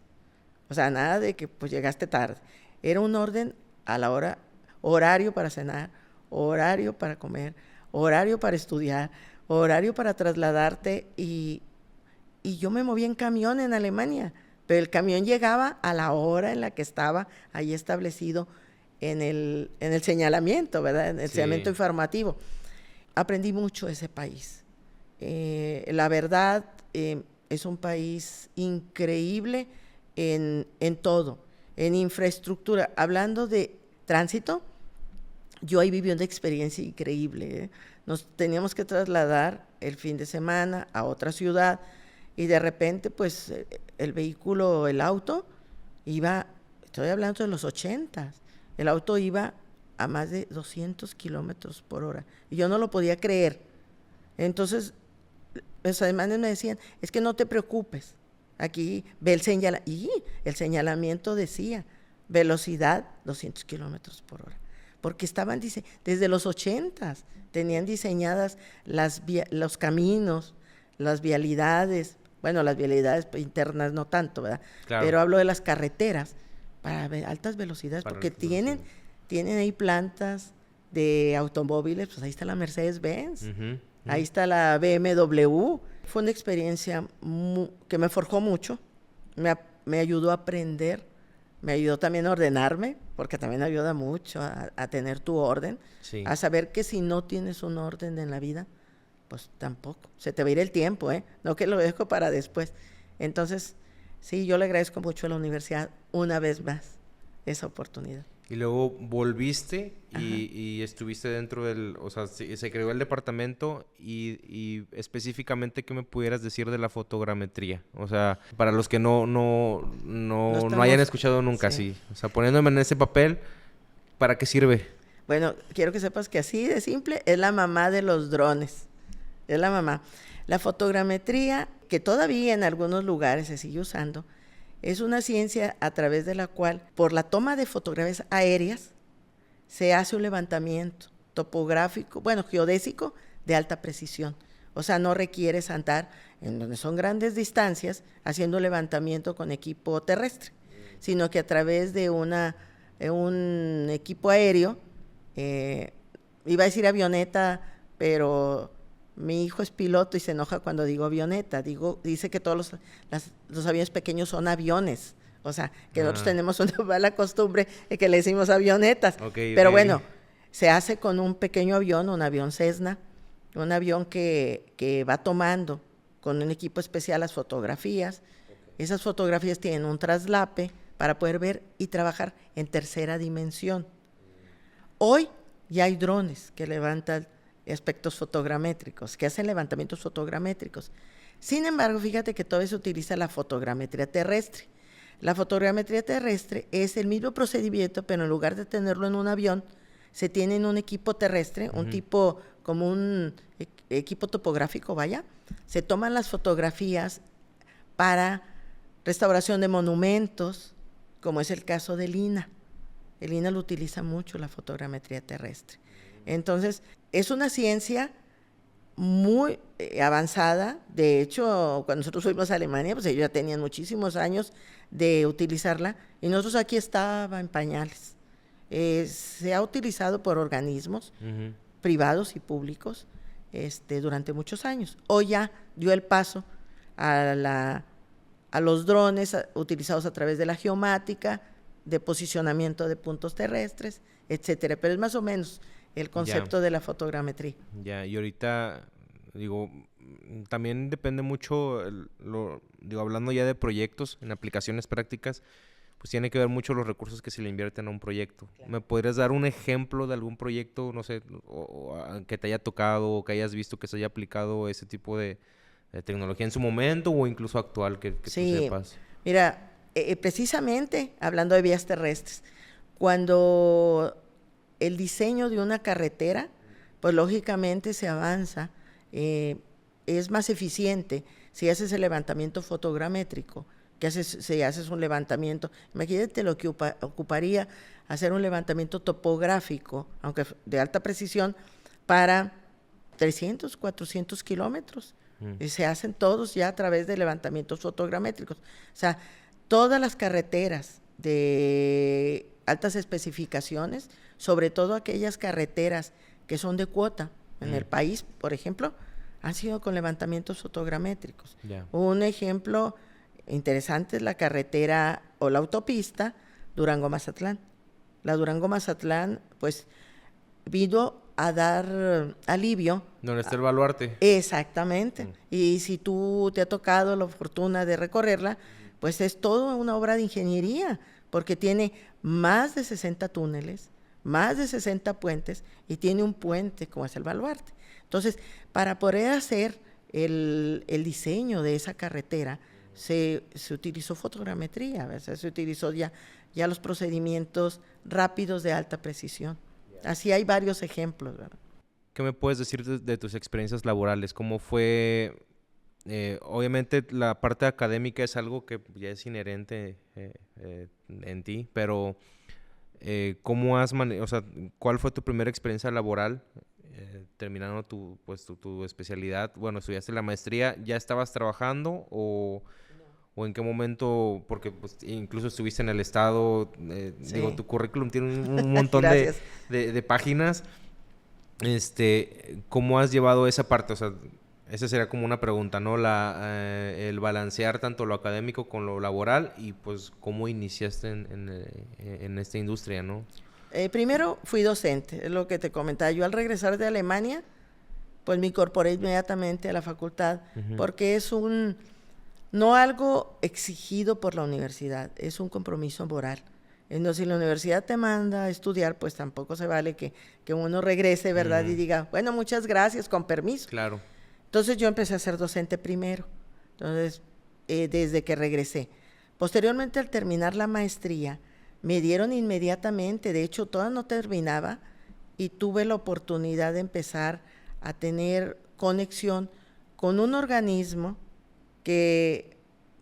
O sea, nada de que pues llegaste tarde. Era un orden a la hora, horario para cenar, horario para comer, horario para estudiar, horario para trasladarte y yo me movía en camión en Alemania, pero el camión llegaba a la hora en la que estaba ahí establecido en el señalamiento, ¿verdad? En el señalamiento informativo. Aprendí mucho de ese país. La verdad, es un país increíble en todo, en infraestructura. Hablando de tránsito, yo ahí viví una experiencia increíble, ¿eh? Nos teníamos que trasladar el fin de semana a otra ciudad y de repente, pues, el vehículo, el auto, iba, estoy hablando de los 80, el auto iba a más de 200 kilómetros por hora. Y yo no lo podía creer. Entonces, los alemanes me decían, es que no te preocupes, aquí ve el señalamiento, y el señalamiento decía, velocidad 200 kilómetros por hora. Porque estaban, dice, desde los 80 tenían diseñadas los caminos, las vialidades, bueno, las vialidades internas no tanto, ¿verdad? Claro. Pero hablo de las carreteras para altas velocidades, para porque tienen ahí plantas de automóviles, pues ahí está la Mercedes-Benz, ahí está la BMW. Fue una experiencia que me forjó mucho, me ayudó a aprender, me ayudó también a ordenarme, porque también ayuda mucho a tener tu orden, a saber que si no tienes un orden en la vida, pues tampoco, se te va a ir el tiempo, no que lo dejo para después. Entonces, sí, yo le agradezco mucho a la universidad una vez más esa oportunidad. Y luego volviste y estuviste dentro del, o sea, se creó el departamento y específicamente, ¿qué me pudieras decir de la fotogrametría? O sea, para los que no hayan escuchado nunca, sí. O sea, poniéndome en ese papel, ¿para qué sirve? Bueno, quiero que sepas que así de simple es la mamá de los drones. Es la mamá. La fotogrametría, que todavía en algunos lugares se sigue usando, es una ciencia a través de la cual, por la toma de fotografías aéreas, se hace un levantamiento topográfico, bueno, geodésico, de alta precisión. O sea, no requieres andar en donde son grandes distancias haciendo levantamiento con equipo terrestre, sino que a través de un equipo aéreo, iba a decir avioneta, pero mi hijo es piloto y se enoja cuando digo avioneta. Dice que todos los aviones pequeños son aviones. O sea, que nosotros tenemos una mala costumbre de que le decimos avionetas. Pero bueno, se hace con un pequeño avión, un avión Cessna, un avión que va tomando con un equipo especial las fotografías. Esas fotografías tienen un traslape para poder ver y trabajar en tercera dimensión. Hoy ya hay drones que levantan aspectos fotogramétricos, que hacen levantamientos fotogramétricos. Sin embargo, fíjate que todavía se utiliza la fotogrametría terrestre. La fotogrametría terrestre es el mismo procedimiento, pero en lugar de tenerlo en un avión, se tiene en un equipo terrestre, un tipo como un equipo topográfico, vaya. Se toman las fotografías para restauración de monumentos, como es el caso del INAH. El INAH lo utiliza mucho, la fotogrametría terrestre. Entonces, es una ciencia muy avanzada. De hecho, cuando nosotros fuimos a Alemania, pues ellos ya tenían muchísimos años de utilizarla y nosotros aquí estaba en pañales. Se ha utilizado por organismos privados y públicos durante muchos años. Hoy ya dio el paso a los drones utilizados a través de la geomática, de posicionamiento de puntos terrestres, etcétera. Pero es más o menos el concepto de la fotogrametría. Ya, y ahorita, digo, también depende mucho, digo, hablando ya de proyectos, en aplicaciones prácticas, pues tiene que ver mucho los recursos que se le invierten a un proyecto. Claro. ¿Me podrías dar un ejemplo de algún proyecto, no sé, que te haya tocado o que hayas visto que se haya aplicado ese tipo de tecnología en su momento o incluso actual que tú sepas? Mira, precisamente hablando de vías terrestres, cuando el diseño de una carretera, pues lógicamente se avanza, es más eficiente si haces el levantamiento fotogramétrico, si haces un levantamiento. Imagínate lo que ocuparía hacer un levantamiento topográfico, aunque de alta precisión, para 300, 400 kilómetros. Y se hacen todos ya a través de levantamientos fotogramétricos. O sea, todas las carreteras de altas especificaciones, sobre todo aquellas carreteras que son de cuota en el país, por ejemplo, han sido con levantamientos fotogramétricos. Un ejemplo interesante es la carretera o la autopista Durango-Mazatlán. La Durango-Mazatlán, pues, vino a dar alivio. ¿Dónde está el baluarte? Exactamente. Y si tú te ha tocado la fortuna de recorrerla, pues es toda una obra de ingeniería, porque tiene más de 60 túneles, más de 60 puentes y tiene un puente como es el baluarte. Entonces, para poder hacer el diseño de esa carretera, se utilizó fotogrametría, a veces se utilizó ya los procedimientos rápidos de alta precisión. Así hay varios ejemplos, ¿verdad? ¿Qué me puedes decir de tus experiencias laborales? ¿Cómo fue? Obviamente la parte académica es algo que ya es inherente en ti, pero ¿cómo o sea, cuál fue tu primera experiencia laboral terminando tu especialidad? Bueno, estudiaste la maestría, ¿ya estabas trabajando o en qué momento? Porque pues, incluso estuviste en el estado, sí. Digo, tu currículum tiene un montón de páginas. ¿Cómo has llevado esa parte? O sea, esa sería como una pregunta, ¿no? El balancear tanto lo académico con lo laboral y pues cómo iniciaste en esta industria, ¿no? Primero fui docente, es lo que te comentaba. Yo al regresar de Alemania, pues me incorporé inmediatamente a la facultad, porque es no algo exigido por la universidad, es un compromiso moral. Entonces, si la universidad te manda a estudiar, pues tampoco se vale que uno regrese, ¿verdad? Y diga, bueno, muchas gracias, con permiso. Claro. Entonces, yo empecé a ser docente primero, entonces, desde que regresé. Posteriormente, al terminar la maestría, me dieron inmediatamente, de hecho, toda no terminaba, y tuve la oportunidad de empezar a tener conexión con un organismo que,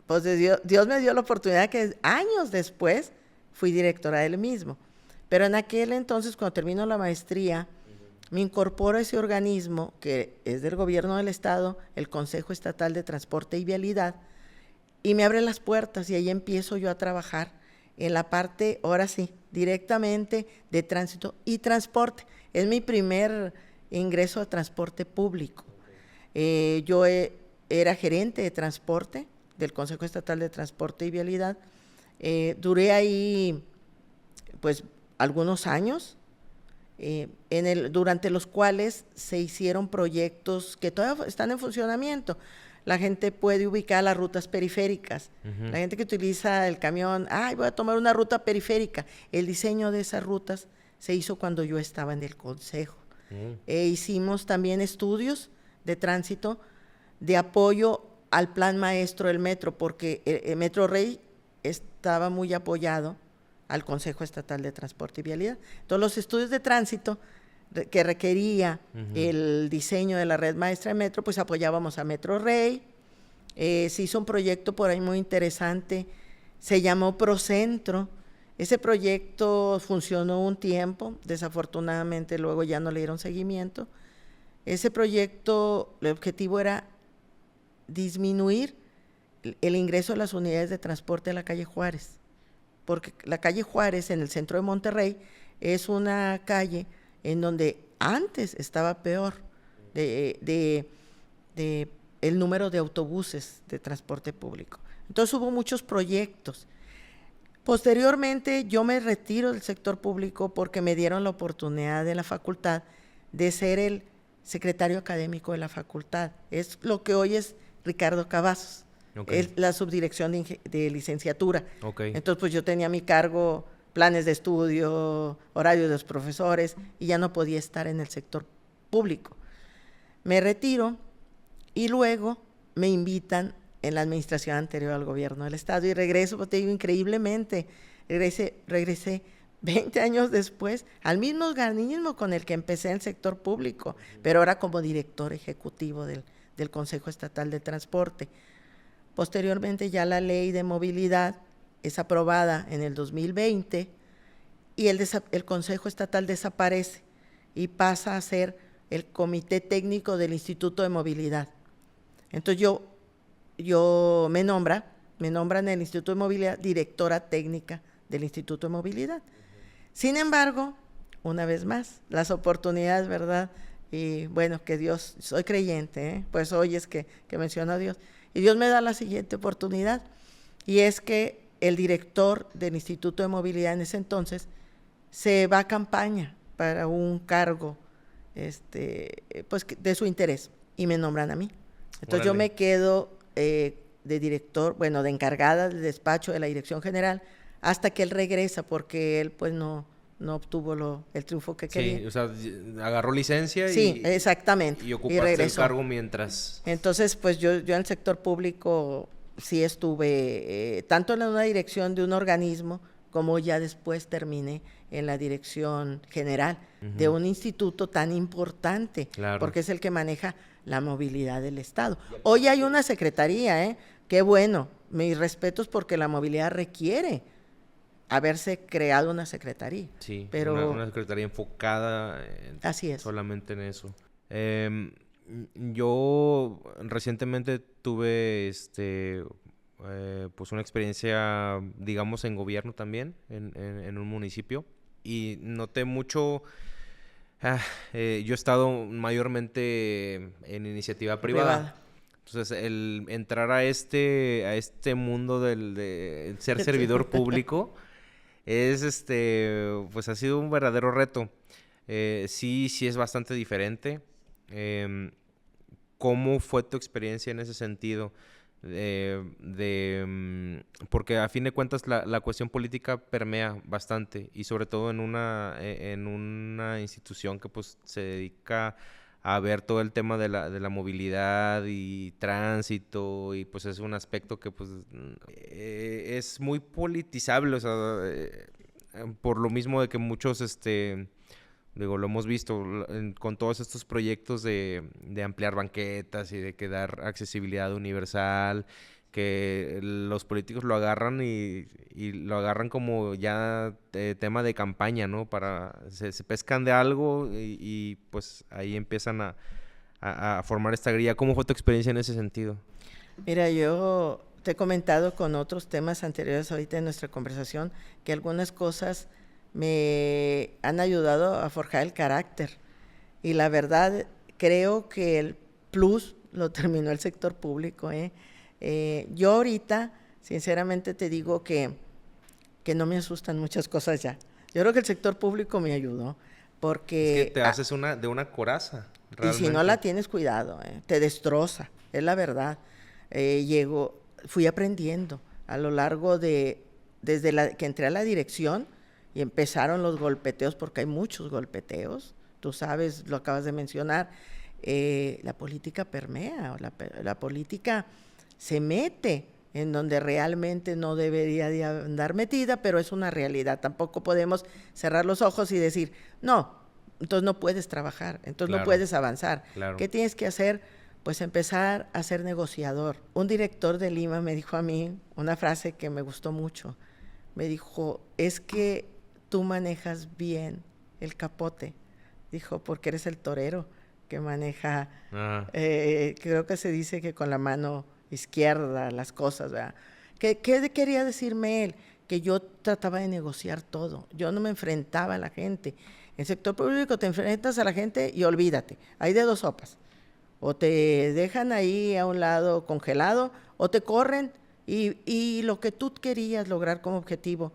pues, Dios me dio la oportunidad que años después fui directora del mismo. Pero en aquel entonces, cuando termino la maestría, me incorporo a ese organismo que es del gobierno del estado, el Consejo Estatal de Transporte y Vialidad, y me abre las puertas y ahí empiezo yo a trabajar en la parte, ahora sí, directamente de tránsito y transporte. Es mi primer ingreso a transporte público. Yo era gerente de transporte del Consejo Estatal de Transporte y Vialidad. Duré ahí pues algunos años, durante los cuales se hicieron proyectos que todavía están en funcionamiento. La gente puede ubicar las rutas periféricas. La gente que utiliza el camión, voy a tomar una ruta periférica. El diseño de esas rutas se hizo cuando yo estaba en el consejo. Hicimos también estudios de tránsito de apoyo al plan maestro del metro, porque el Metro Rey estaba muy apoyado al Consejo Estatal de Transporte y Vialidad. Entonces, los estudios de tránsito que requería el diseño de la red maestra de metro, pues apoyábamos a Metro Rey. Se hizo un proyecto por ahí muy interesante, se llamó Procentro. Ese proyecto funcionó un tiempo, desafortunadamente luego ya no le dieron seguimiento. Ese proyecto, el objetivo era disminuir el ingreso de las unidades de transporte a la calle Juárez, porque la calle Juárez en el centro de Monterrey es una calle en donde antes estaba peor de el número de autobuses de transporte público. Entonces hubo muchos proyectos. Posteriormente, yo me retiro del sector público porque me dieron la oportunidad de la facultad de ser el secretario académico de la facultad. Es lo que hoy es Ricardo Cavazos, es la subdirección de licenciatura. Entonces, pues yo tenía a mi cargo planes de estudio, horarios de los profesores, y ya no podía estar en el sector público. Me retiro y luego me invitan en la administración anterior al gobierno del estado y regreso, pues te digo, increíblemente, regresé 20 años después al mismo organismo con el que empecé en el sector público, pero ahora como director ejecutivo del Consejo Estatal de Transporte. Posteriormente ya la ley de movilidad es aprobada en el 2020 y el Consejo Estatal desaparece y pasa a ser el Comité Técnico del Instituto de Movilidad. Entonces yo me nombran en el Instituto de Movilidad directora técnica del Instituto de Movilidad. Sin embargo, una vez más, las oportunidades, ¿verdad? Y bueno, que Dios, soy creyente, pues hoy es que menciono a Dios. Y Dios me da la siguiente oportunidad, y es que el director del Instituto de Movilidad en ese entonces se va a campaña para un cargo pues de su interés, y me nombran a mí. Entonces yo me quedo de director, bueno, de encargada del despacho de la dirección general, hasta que él regresa, porque él pues no obtuvo el triunfo que quería. Sí, o sea, agarró licencia sí, exactamente. Y ocupaste el cargo mientras. Entonces, pues yo en el sector público sí estuve, tanto en una dirección de un organismo, como ya después terminé en la dirección general de un instituto tan importante, porque es el que maneja la movilidad del Estado. Hoy hay una secretaría, qué bueno, mis respetos, porque la movilidad requiere haberse creado una secretaría. Sí, pero una secretaría enfocada así es. Solamente en eso. Yo recientemente tuve pues una experiencia, digamos, en gobierno también, en un municipio, y noté mucho. Yo he estado mayormente en iniciativa privada. Entonces, el entrar a este mundo del ser servidor público es pues ha sido un verdadero reto. Sí es bastante diferente. ¿Cómo fue tu experiencia en ese sentido? Porque a fin de cuentas la cuestión política permea bastante, y sobre todo en una institución que pues se dedica a ver todo el tema de la movilidad y tránsito, y pues es un aspecto que pues es muy politizable, o sea, por lo mismo de que muchos lo hemos visto con todos estos proyectos de ampliar banquetas y de que dar accesibilidad universal, que los políticos lo agarran y lo agarran como ya tema de campaña, ¿no? Se pescan de algo y pues ahí empiezan a formar esta grilla. ¿Cómo fue tu experiencia en ese sentido? Mira, yo te he comentado con otros temas anteriores ahorita en nuestra conversación que algunas cosas me han ayudado a forjar el carácter, y la verdad creo que el plus lo terminó el sector público. Yo ahorita sinceramente te digo que no me asustan muchas cosas ya. Yo creo que el sector público me ayudó, porque es que te haces de una coraza realmente. Y si no la tienes, cuidado, te destroza, es la verdad. Fui aprendiendo a lo largo desde que entré a la dirección, y empezaron los golpeteos, porque hay muchos golpeteos, tú sabes, lo acabas de mencionar. La política permea, la política se mete en donde realmente no debería de andar metida, pero es una realidad. Tampoco podemos cerrar los ojos y decir, no, entonces no puedes trabajar, entonces no puedes avanzar. ¿Qué tienes que hacer? Pues empezar a ser negociador. Un director de Lima me dijo a mí una frase que me gustó mucho. Me dijo, es que tú manejas bien el capote. Dijo, porque eres el torero que maneja, creo que se dice que con la mano izquierda las cosas, ¿verdad? ¿Qué quería decirme él? Que yo trataba de negociar todo. Yo no me enfrentaba a la gente. En el sector público te enfrentas a la gente y olvídate. Hay de dos sopas. O te dejan ahí a un lado congelado, o te corren y lo que tú querías lograr como objetivo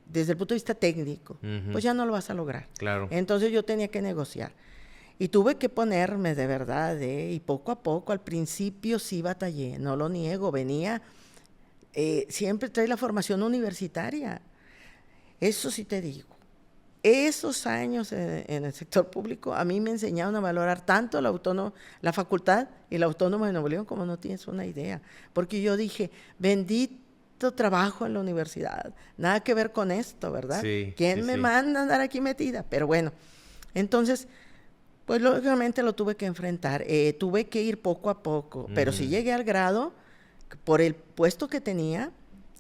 desde el punto de vista técnico, pues ya no lo vas a lograr. Claro. Entonces yo tenía que negociar. Y tuve que ponerme de verdad, y poco a poco, al principio sí batallé, no lo niego, venía, siempre trae la formación universitaria. Eso sí te digo. Esos años en el sector público a mí me enseñaron a valorar tanto la facultad y la Autónoma de Nuevo León como no tienes una idea. Porque yo dije, bendito trabajo en la universidad, nada que ver con esto, ¿verdad? Sí, ¿Quién sí, me sí. manda a andar aquí metida? Pero bueno, entonces, pues lógicamente lo tuve que enfrentar, tuve que ir poco a poco, pero sí llegué al grado, por el puesto que tenía,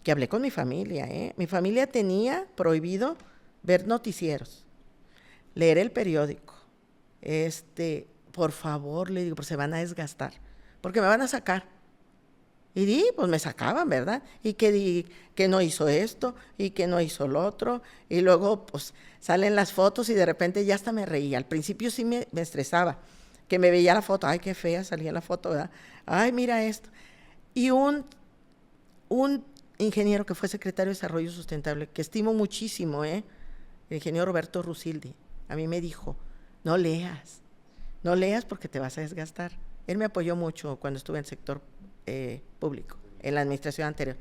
que hablé con mi familia, Mi familia tenía prohibido ver noticieros, leer el periódico. Por favor, le digo, pues se van a desgastar, porque me van a sacar. Y pues me sacaban, ¿verdad? Y que no hizo esto, y que no hizo lo otro, y luego pues salen las fotos y de repente ya hasta me reía. Al principio sí me estresaba, que me veía la foto, ay, qué fea salía la foto, ¿verdad? Ay, mira esto. Y un ingeniero que fue secretario de Desarrollo Sustentable, que estimo muchísimo, el ingeniero Roberto Rusildi, a mí me dijo, no leas porque te vas a desgastar. Él me apoyó mucho cuando estuve en el sector público, en la administración anterior.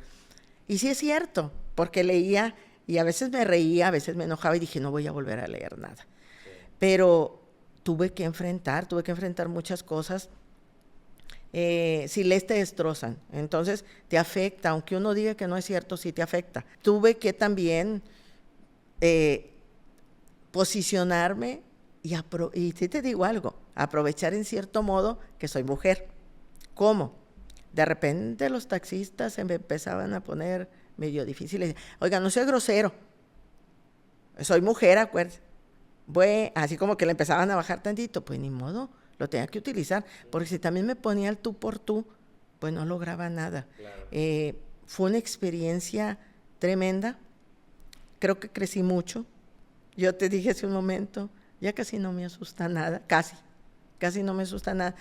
Y sí es cierto, porque leía y a veces me reía, a veces me enojaba y dije, no voy a volver a leer nada. Pero tuve que enfrentar muchas cosas. Si lees te destrozan, entonces te afecta, aunque uno diga que no es cierto, sí te afecta. Tuve que también posicionarme y sí te digo algo, aprovechar en cierto modo que soy mujer. ¿Cómo? De repente los taxistas se me empezaban a poner medio difíciles. Oiga, no soy grosero, soy mujer, acuérdense. Bueno, así como que le empezaban a bajar tantito, pues ni modo, lo tenía que utilizar, porque si también me ponía el tú por tú, pues no lograba nada. Claro. Fue una experiencia tremenda, creo que crecí mucho. Yo te dije hace un momento, ya casi no me asusta nada, casi no me asusta nada.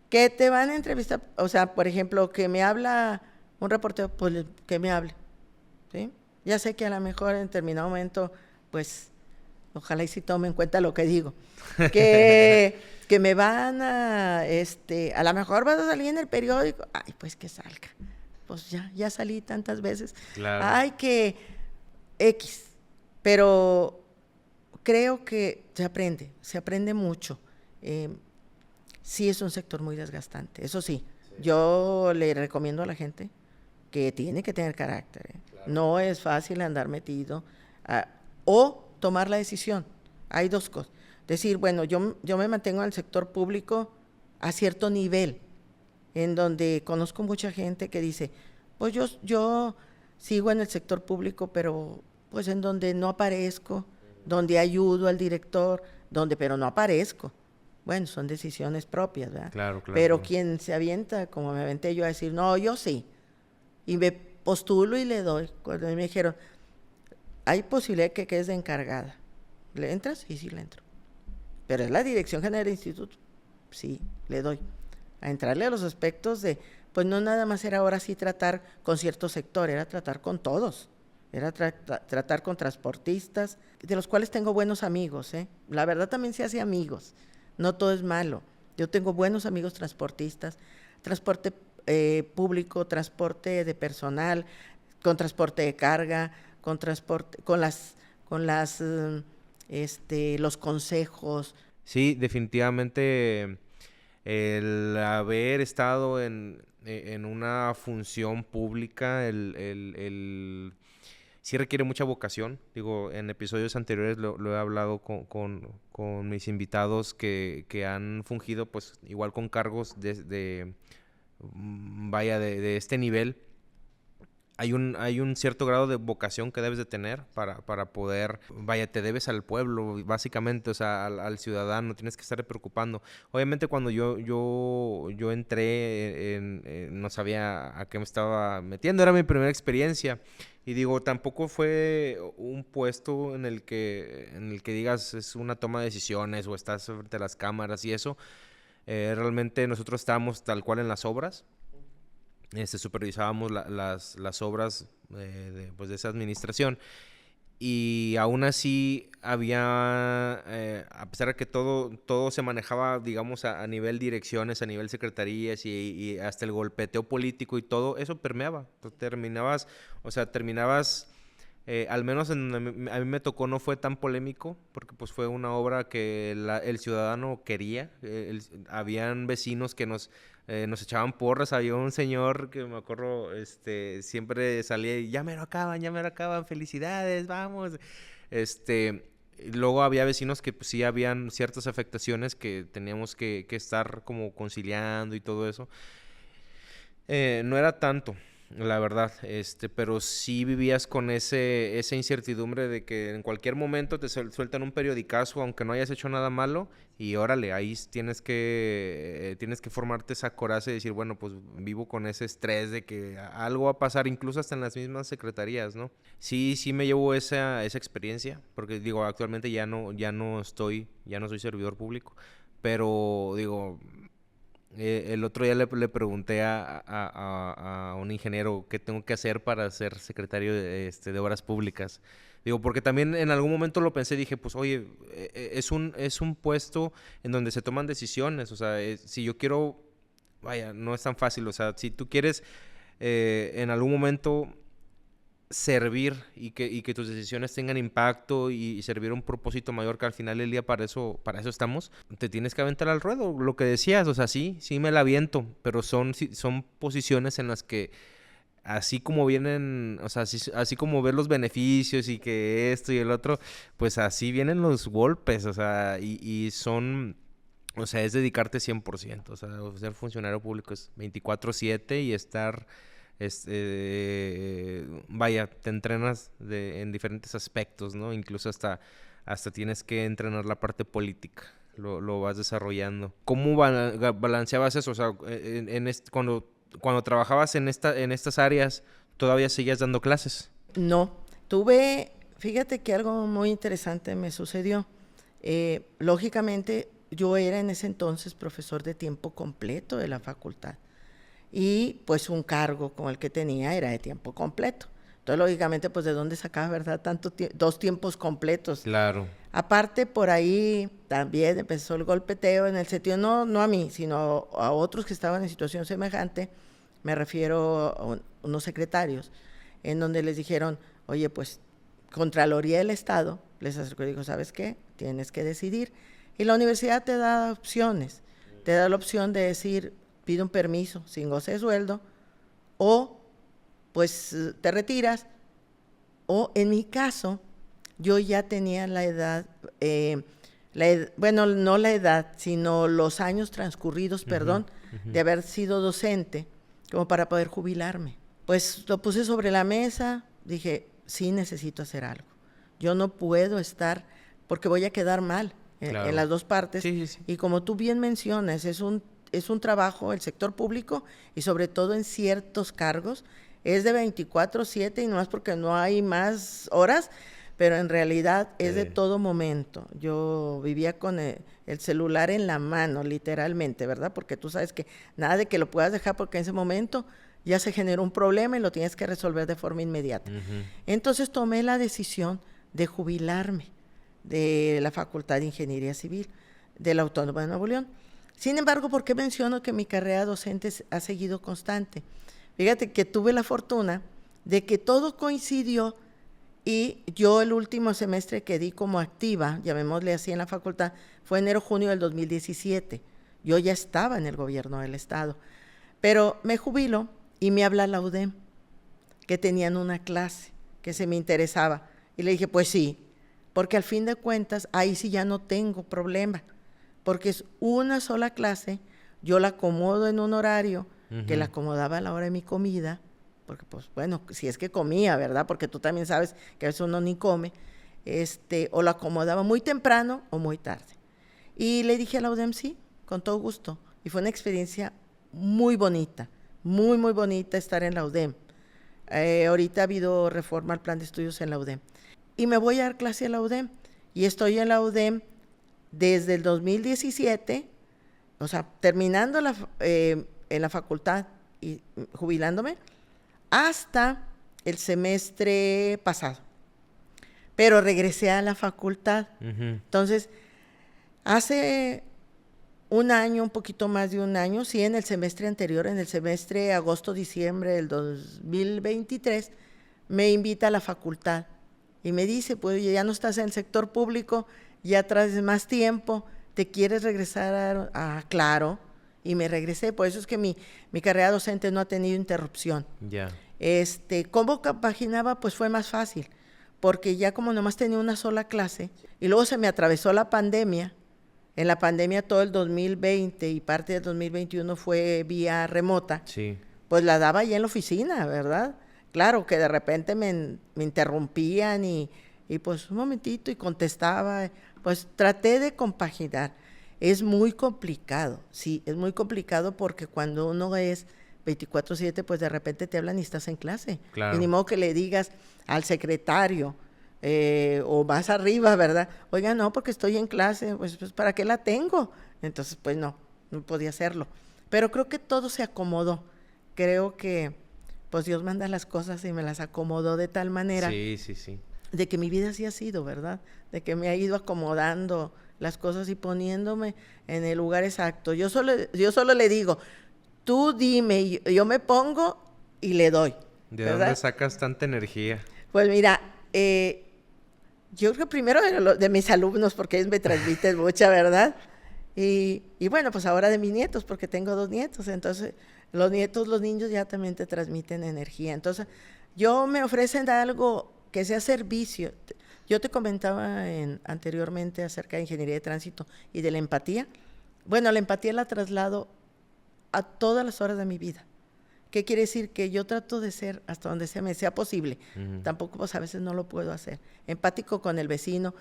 Que te van a entrevistar, o sea, por ejemplo, que me habla un reportero, pues que me hable, ¿sí? Ya sé que a lo mejor en determinado momento, pues, ojalá y si tome en cuenta lo que digo, que me van a lo mejor vas a salir en el periódico, ay, pues que salga, pues ya salí tantas veces, claro. Ay, que X, pero creo que se aprende mucho. Sí es un sector muy desgastante, eso sí, yo le recomiendo a la gente que tiene que tener carácter, Claro. No es fácil andar metido, o tomar la decisión, hay dos cosas, decir, bueno, yo me mantengo en el sector público a cierto nivel, en donde conozco mucha gente que dice, pues yo sigo en el sector público, pero pues en donde no aparezco, donde ayudo al director, pero no aparezco. Bueno, son decisiones propias, ¿verdad? Claro. Pero quien se avienta, como me aventé yo a decir, no, yo sí, y me postulo y le doy. Cuando me dijeron, hay posibilidad de que quedes de encargada, ¿le entras? Y sí, le entro. Pero es la dirección general del instituto, sí, le doy. A entrarle a los aspectos de, pues no nada más era ahora sí tratar con cierto sector, era tratar con todos. Era tratar con transportistas, de los cuales tengo buenos amigos, La verdad también se hace amigos, no todo es malo. Yo tengo buenos amigos transportistas, transporte público, transporte de personal, con transporte de carga, con transporte, con los consejos. Sí, definitivamente el haber estado en una función pública, sí requiere mucha vocación. Digo, en episodios anteriores lo he hablado con mis invitados que han fungido pues igual con cargos de este nivel. Hay un cierto grado de vocación que debes de tener para poder, te debes al pueblo, básicamente, o sea, al ciudadano, tienes que estar preocupando. Obviamente cuando yo entré, no sabía a qué me estaba metiendo, era mi primera experiencia. Y digo, tampoco fue un puesto en el que digas es una toma de decisiones o estás frente a las cámaras y eso. Realmente nosotros estábamos tal cual en las obras. supervisábamos las obras pues de esa administración. Y aún así había, a pesar de que todo se manejaba, digamos, a nivel direcciones, a nivel secretarías y hasta el golpeteo político y todo, eso permeaba. Terminabas, al menos a mí me tocó, no fue tan polémico, porque pues fue una obra que el ciudadano quería. Habían vecinos que nos echaban porras. Había un señor que me acuerdo, siempre salía y ya me lo acaban, felicidades, vamos. Luego había vecinos que pues, sí habían ciertas afectaciones que teníamos que estar como conciliando y todo eso. No era tanto, la verdad, pero sí vivías con esa incertidumbre de que en cualquier momento te sueltan un periodicazo, aunque no hayas hecho nada malo, y órale, ahí tienes que formarte esa coraza y decir, bueno, pues vivo con ese estrés de que algo va a pasar, incluso hasta en las mismas secretarías, ¿no? Sí, sí me llevo esa experiencia, porque digo, actualmente ya no soy servidor público, pero digo, el otro día le pregunté a un ingeniero qué tengo que hacer para ser secretario de Obras Públicas. Digo, porque también en algún momento lo pensé, dije, pues oye, es un puesto en donde se toman decisiones. O sea, si yo quiero, vaya, no es tan fácil. O sea, si tú quieres en algún momento servir y que tus decisiones tengan impacto y servir a un propósito mayor, que al final del día para eso estamos, te tienes que aventar al ruedo, lo que decías. O sea, sí me la aviento, pero son posiciones en las que así como vienen, o sea, así como ver los beneficios y que esto y el otro, pues así vienen los golpes. O sea, y son... O sea, es dedicarte 100%. O sea, ser funcionario público es 24/7 y estar... vaya, te entrenas en diferentes aspectos, ¿no? Incluso hasta tienes que entrenar la parte política, lo vas desarrollando. ¿Cómo balanceabas eso? O sea, cuando trabajabas en estas áreas, ¿todavía seguías dando clases? No, fíjate que algo muy interesante me sucedió. Lógicamente, yo era en ese entonces profesor de tiempo completo de la facultad. Y pues un cargo como el que tenía era de tiempo completo. Entonces, lógicamente, pues ¿de dónde sacaba, verdad, dos tiempos completos? Claro. Aparte, por ahí también empezó el golpeteo en el sentido, no a mí, sino a otros que estaban en situación semejante. Me refiero a unos secretarios, en donde les dijeron, oye, pues Contraloría del Estado les acercó y dijo, ¿sabes qué? Tienes que decidir. Y la universidad te da opciones. Te da la opción de decir, pide un permiso sin goce de sueldo, o pues te retiras, o en mi caso, yo ya tenía la edad, bueno, no la edad, sino los años transcurridos, perdón, de haber sido docente, como para poder jubilarme. Pues lo puse sobre la mesa, dije, sí necesito hacer algo. Yo no puedo estar, porque voy a quedar mal Claro. en las dos partes. Sí. Y como tú bien mencionas, es un trabajo, el sector público, y sobre todo en ciertos cargos, es de 24/7 y no es porque no hay más horas, pero en realidad es de todo momento. Yo vivía con el celular en la mano, literalmente, ¿verdad? Porque tú sabes que nada de que lo puedas dejar porque en ese momento ya se generó un problema y lo tienes que resolver de forma inmediata. Entonces tomé la decisión de jubilarme de la Facultad de Ingeniería Civil de la Autónoma de Nuevo León. Sin embargo, ¿por qué menciono que mi carrera docente ha seguido constante? Fíjate que tuve la fortuna de que todo coincidió y yo el último semestre que di como activa, llamémosle así en la facultad, fue enero-junio del 2017. Yo ya estaba en el gobierno del estado, pero me jubilo y me habla la UDEM, que tenían una clase que se me interesaba. Y le dije, pues sí, porque al fin de cuentas, ahí sí ya no tengo problema, porque es una sola clase, yo la acomodo en un horario que la acomodaba a la hora de mi comida, porque pues bueno, si es que comía, ¿verdad? Porque tú también sabes que a veces uno ni come, o la acomodaba muy temprano o muy tarde. Y le dije a la UDEM, sí, con todo gusto. Y fue una experiencia muy bonita, muy, muy bonita estar en la UDEM. Ahorita ha habido reforma al plan de estudios en la UDEM. Y me voy a dar clase a la UDEM. Y estoy en la UDEM desde el 2017, o sea, terminando en la facultad y jubilándome, hasta el semestre pasado. Pero regresé a la facultad. Entonces, hace un año, un poquito más de un año, sí, en el semestre anterior, en el semestre agosto-diciembre del 2023, me invita a la facultad y me dice, pues ya no estás en el sector público, ya traes más tiempo, ¿te quieres regresar claro? Y me regresé, por eso es que mi carrera docente no ha tenido interrupción. Ya. ¿Cómo compaginaba? Pues fue más fácil, porque ya como nomás tenía una sola clase, y luego se me atravesó la pandemia. En la pandemia todo el 2020 y parte del 2021 fue vía remota. Sí. Pues la daba ya en la oficina, ¿verdad? Claro que de repente me interrumpían y pues un momentito y contestaba. Pues traté de compaginar. Es muy complicado, sí, es muy complicado porque cuando uno es 24/7, pues de repente te hablan y estás en clase. Claro. Y ni modo que le digas al secretario o más arriba, ¿verdad? Oiga, no, porque estoy en clase, pues ¿para qué la tengo? Entonces, pues no podía hacerlo. Pero creo que todo se acomodó. Creo que pues Dios manda las cosas y me las acomodó de tal manera. Sí, sí, sí. De que mi vida así ha sido, ¿verdad? De que me ha ido acomodando las cosas y poniéndome en el lugar exacto. Yo solo le digo, tú dime, y yo me pongo y le doy. ¿De ¿verdad? dónde sacas tanta energía? Pues mira, yo creo que primero de mis alumnos, porque ellos me transmiten mucha, ¿verdad? Y bueno, pues ahora de mis nietos, porque tengo 2 nietos, entonces los niños ya también te transmiten energía. Entonces, me ofrecen algo que sea servicio. Yo te comentaba anteriormente acerca de ingeniería de tránsito y de la empatía. Bueno, la empatía la traslado a todas las horas de mi vida. ¿Qué quiere decir? Que yo trato de ser, hasta donde me sea posible, tampoco pues a veces no lo puedo hacer, empático con el vecino,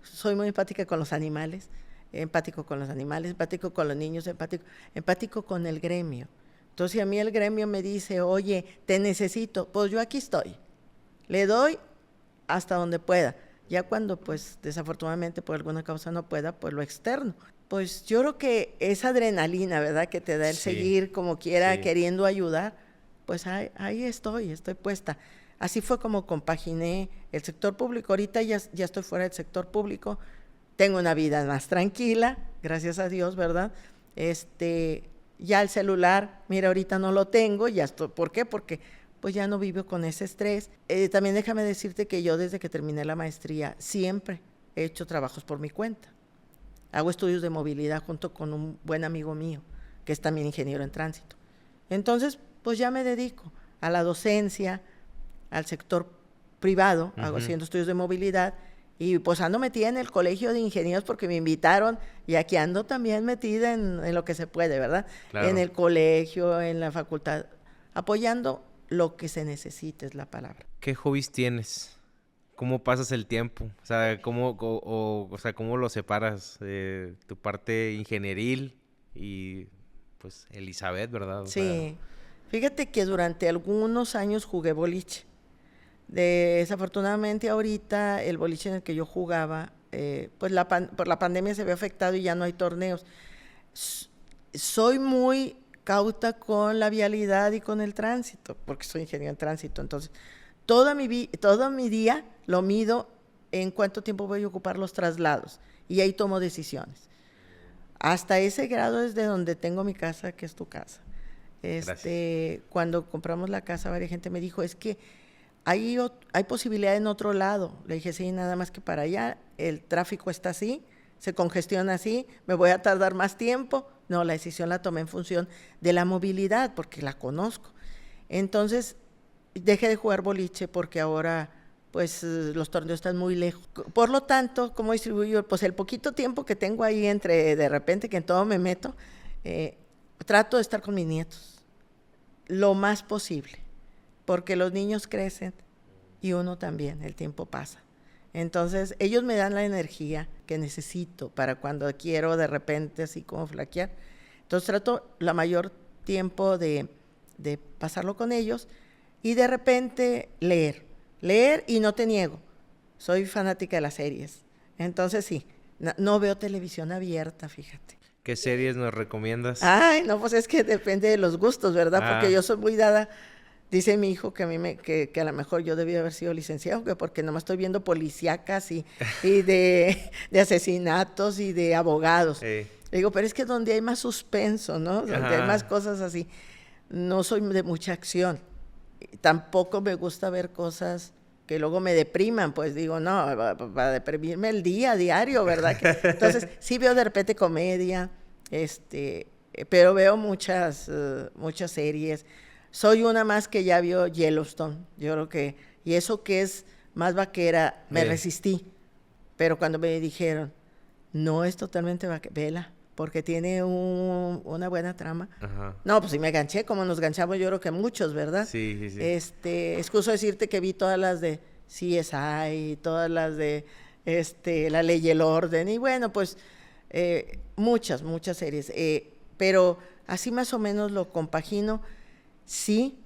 soy muy empática con los animales, empático con los niños, empático con el gremio. Entonces, si a mí el gremio me dice, oye, te necesito, pues yo aquí estoy, le doy hasta donde pueda. Ya cuando, pues, desafortunadamente por alguna causa no pueda, pues lo externo. Pues yo creo que esa adrenalina, ¿verdad?, que te da el seguir como quiera, queriendo ayudar, pues ahí estoy puesta. Así fue como compaginé el sector público. Ahorita ya estoy fuera del sector público, tengo una vida más tranquila, gracias a Dios, ¿verdad? Ya el celular, mira, ahorita no lo tengo, ya estoy. ¿Por qué? Porque pues ya no vivo con ese estrés. También déjame decirte que yo desde que terminé la maestría siempre he hecho trabajos por mi cuenta. Hago estudios de movilidad junto con un buen amigo mío, que es también ingeniero en tránsito. Entonces, pues ya me dedico a la docencia, al sector privado, haciendo estudios de movilidad, y pues ando metida en el colegio de ingenieros porque me invitaron, y aquí ando también metida en lo que se puede, ¿verdad? Claro. En el colegio, en la facultad, apoyando lo que se necesite, es la palabra. ¿Qué hobbies tienes? ¿Cómo pasas el tiempo? O sea, ¿cómo lo separas de tu parte ingenieril y, pues, Elizabeth, ¿verdad? Sí. Fíjate que durante algunos años jugué boliche. Desafortunadamente ahorita el boliche en el que yo jugaba, pues por la pandemia se ve afectado y ya no hay torneos. Soy muy cauta con la vialidad y con el tránsito, porque soy ingeniero en tránsito, entonces todo mi día lo mido en cuánto tiempo voy a ocupar los traslados y ahí tomo decisiones. Hasta ese grado es de donde tengo mi casa, que es tu casa. Cuando compramos la casa, varias gente me dijo, es que hay posibilidad en otro lado. Le dije, sí, nada más que para allá el tráfico está así, se congestiona así, me voy a tardar más tiempo. No, la decisión la tomé en función de la movilidad, porque la conozco. Entonces, dejé de jugar boliche porque ahora, pues, los torneos están muy lejos. Por lo tanto, ¿cómo distribuyo? Pues el poquito tiempo que tengo ahí de repente que en todo me meto, trato de estar con mis nietos lo más posible, porque los niños crecen y uno también, el tiempo pasa. Entonces, ellos me dan la energía que necesito para cuando quiero de repente así como flaquear. Entonces, trato la mayor tiempo de pasarlo con ellos y de repente leer y no te niego, soy fanática de las series. Entonces, sí, no veo televisión abierta, fíjate. ¿Qué series nos recomiendas? Ay, no, pues es que depende de los gustos, ¿verdad? Porque yo soy muy dada. Dice mi hijo que a mí que a lo mejor yo debía haber sido licenciado, que porque nomás estoy viendo policíacas y de asesinatos y de abogados. Le digo, pero es que donde hay más suspenso, ¿no? Donde hay más cosas así. No soy de mucha acción. Tampoco me gusta ver cosas que luego me depriman, pues digo, no, para deprimirme el día, diario, ¿verdad? Entonces, sí veo de repente comedia, pero veo muchas series. Soy una más que ya vio Yellowstone, yo creo que, y eso que es más vaquera, me resistí, pero cuando me dijeron, no es totalmente vaquera, vela, porque tiene una buena trama. Ajá. No, pues sí me ganché, como nos ganchamos yo creo que muchos, ¿verdad? Sí. Excuso decirte que vi todas las de CSI, todas las de La Ley y el Orden, y bueno, pues muchas series, pero así más o menos lo compagino. Sí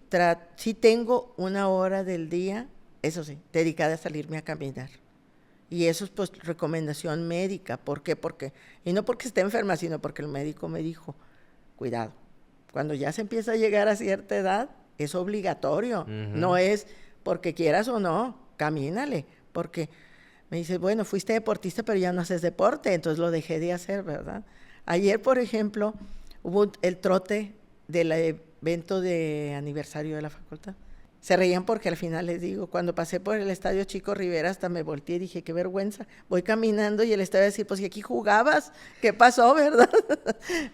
tengo una hora del día, eso sí, dedicada a salirme a caminar. Y eso es pues recomendación médica. ¿Por qué? Y no porque esté enferma, sino porque el médico me dijo, cuidado, cuando ya se empieza a llegar a cierta edad, es obligatorio. No es porque quieras o no, camínale. Porque me dice, bueno, fuiste deportista, pero ya no haces deporte, entonces lo dejé de hacer, ¿verdad? Ayer, por ejemplo, hubo el trote del evento de aniversario de la facultad. Se reían porque al final les digo, cuando pasé por el Estadio Chico Rivera hasta me volteé y dije, qué vergüenza, voy caminando y el estadio decir, pues si aquí jugabas, ¿qué pasó, verdad?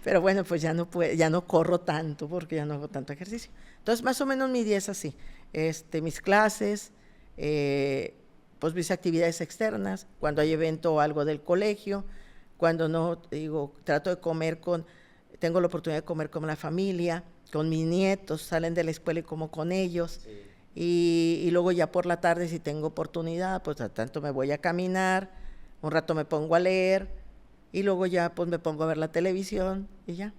Pero bueno, pues ya no corro tanto porque ya no hago tanto ejercicio. Entonces, más o menos mi día es así, mis clases, pues mis actividades externas, cuando hay evento o algo del colegio, cuando no, digo, trato de tengo la oportunidad de comer con la familia, con mis nietos, salen de la escuela y como con ellos, sí. y luego ya por la tarde si tengo oportunidad, pues a tanto me voy a caminar, un rato me pongo a leer, y luego ya pues me pongo a ver la televisión, y ya,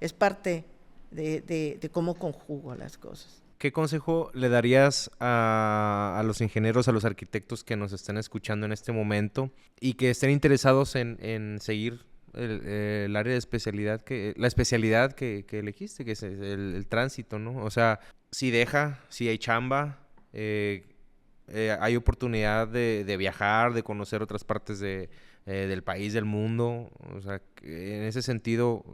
es parte de cómo conjugo las cosas. ¿Qué consejo le darías a los ingenieros, a los arquitectos que nos estén escuchando en este momento y que estén interesados en seguir el área de especialidad, la especialidad que elegiste, que es el tránsito, ¿no? O sea, si hay chamba, hay oportunidad de viajar, de conocer otras partes del país, del mundo. O sea, en ese sentido,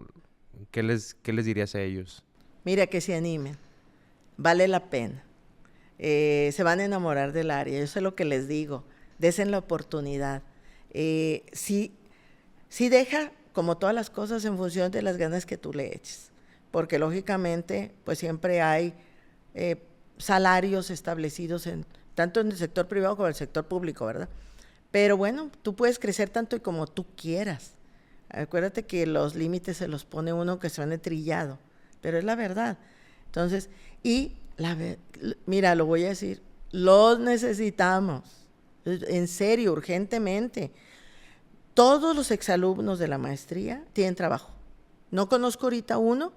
¿qué les dirías a ellos? Mira, que se animen, vale la pena. Se van a enamorar del área, yo sé lo que les digo, desen la oportunidad. Sí deja, como todas las cosas, en función de las ganas que tú le eches, porque lógicamente, pues siempre hay salarios establecidos tanto en el sector privado como en el sector público, ¿verdad? Pero bueno, tú puedes crecer tanto y como tú quieras. Acuérdate que los límites se los pone uno que suene trillado, pero es la verdad. Entonces, mira, lo voy a decir, los necesitamos, en serio, urgentemente. Todos los exalumnos de la maestría tienen trabajo. No conozco ahorita uno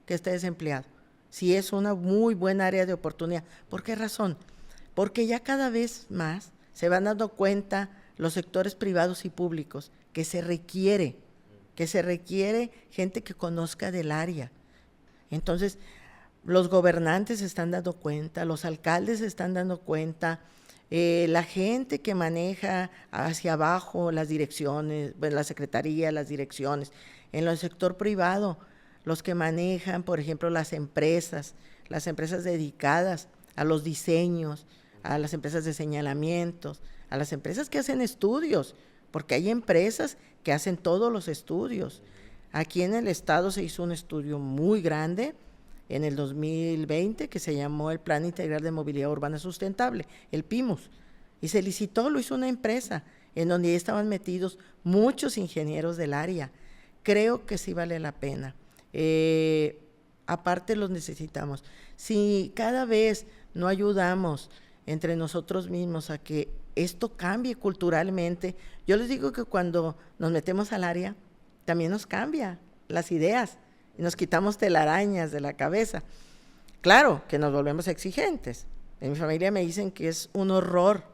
que esté desempleado. Sí es una muy buena área de oportunidad. ¿Por qué razón? Porque ya cada vez más se van dando cuenta los sectores privados y públicos que se requiere gente que conozca del área. Entonces, los gobernantes se están dando cuenta, los alcaldes se están dando cuenta, la gente que maneja hacia abajo las direcciones, bueno, la secretaría, las direcciones, en el sector privado, los que manejan, por ejemplo, las empresas dedicadas a los diseños, a las empresas de señalamientos, a las empresas que hacen estudios, porque hay empresas que hacen todos los estudios. Aquí en el estado se hizo un estudio muy grande en el 2020 que se llamó el Plan Integral de Movilidad Urbana Sustentable, el PIMUS, y se licitó, lo hizo una empresa en donde ya estaban metidos muchos ingenieros del área. Creo que sí vale la pena. Aparte los necesitamos. Si cada vez no ayudamos entre nosotros mismos a que esto cambie culturalmente, yo les digo que cuando nos metemos al área, también nos cambia las ideas y nos quitamos telarañas de la cabeza. Claro que nos volvemos exigentes. En mi familia me dicen que es un horror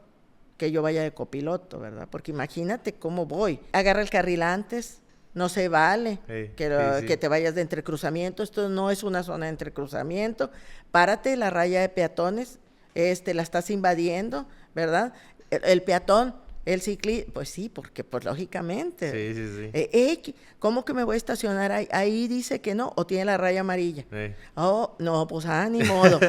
que yo vaya de copiloto, ¿verdad? Porque imagínate cómo voy. Agarra el carril antes, No se vale Sí. que te vayas de entrecruzamiento. Esto no es una zona de entrecruzamiento. Párate, la raya de peatones, la estás invadiendo, ¿verdad? El peatón, el ciclista, pues sí, porque pues lógicamente. Sí. ¿Cómo que me voy a estacionar ahí? Ahí dice que no, o tiene la raya amarilla. Oh, no, pues ni modo.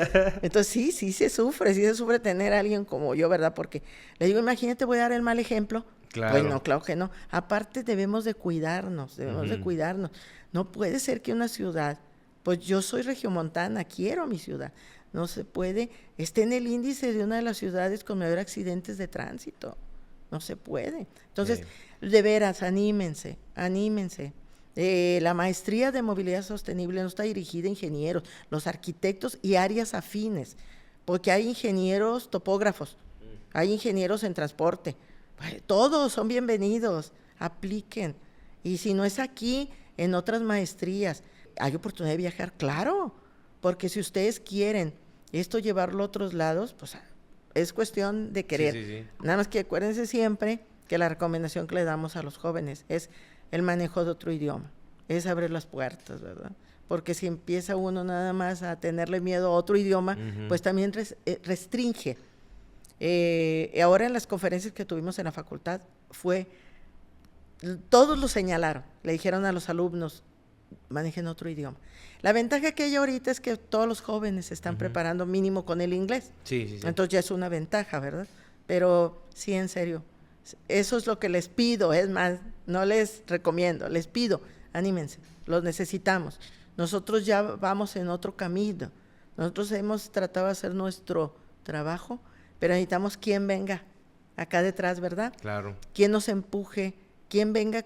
Entonces sí se sufre tener a alguien como yo, ¿verdad? Porque le digo, imagínate, voy a dar el mal ejemplo. Claro. Pues no, claro que no. Aparte debemos de cuidarnos. No puede ser que una ciudad, pues yo soy regiomontana, quiero mi ciudad, no se puede, esté en el índice de una de las ciudades con mayor accidentes de tránsito. No se puede. Entonces, de veras, anímense. La maestría de movilidad sostenible no está dirigida a ingenieros, los arquitectos y áreas afines, porque hay ingenieros topógrafos, hay ingenieros en transporte, todos son bienvenidos, apliquen. Y si no es aquí, en otras maestrías, hay oportunidad de viajar, claro, porque si ustedes quieren esto llevarlo a otros lados, pues es cuestión de querer. Sí. Nada más que acuérdense siempre que la recomendación que le damos a los jóvenes es el manejo de otro idioma, es abrir las puertas, ¿verdad? Porque si empieza uno nada más a tenerle miedo a otro idioma, pues también restringe. Ahora en las conferencias que tuvimos en la facultad, todos lo señalaron, le dijeron a los alumnos, manejen otro idioma. La ventaja que hay ahorita es que todos los jóvenes se están preparando mínimo con el inglés. Sí. Entonces ya es una ventaja, ¿verdad? Pero sí, en serio, eso es lo que les pido, es más, no les recomiendo, les pido, anímense, los necesitamos. Nosotros ya vamos en otro camino, nosotros hemos tratado de hacer nuestro trabajo, pero necesitamos quien venga acá detrás, ¿verdad? Claro. Quien nos empuje, quien venga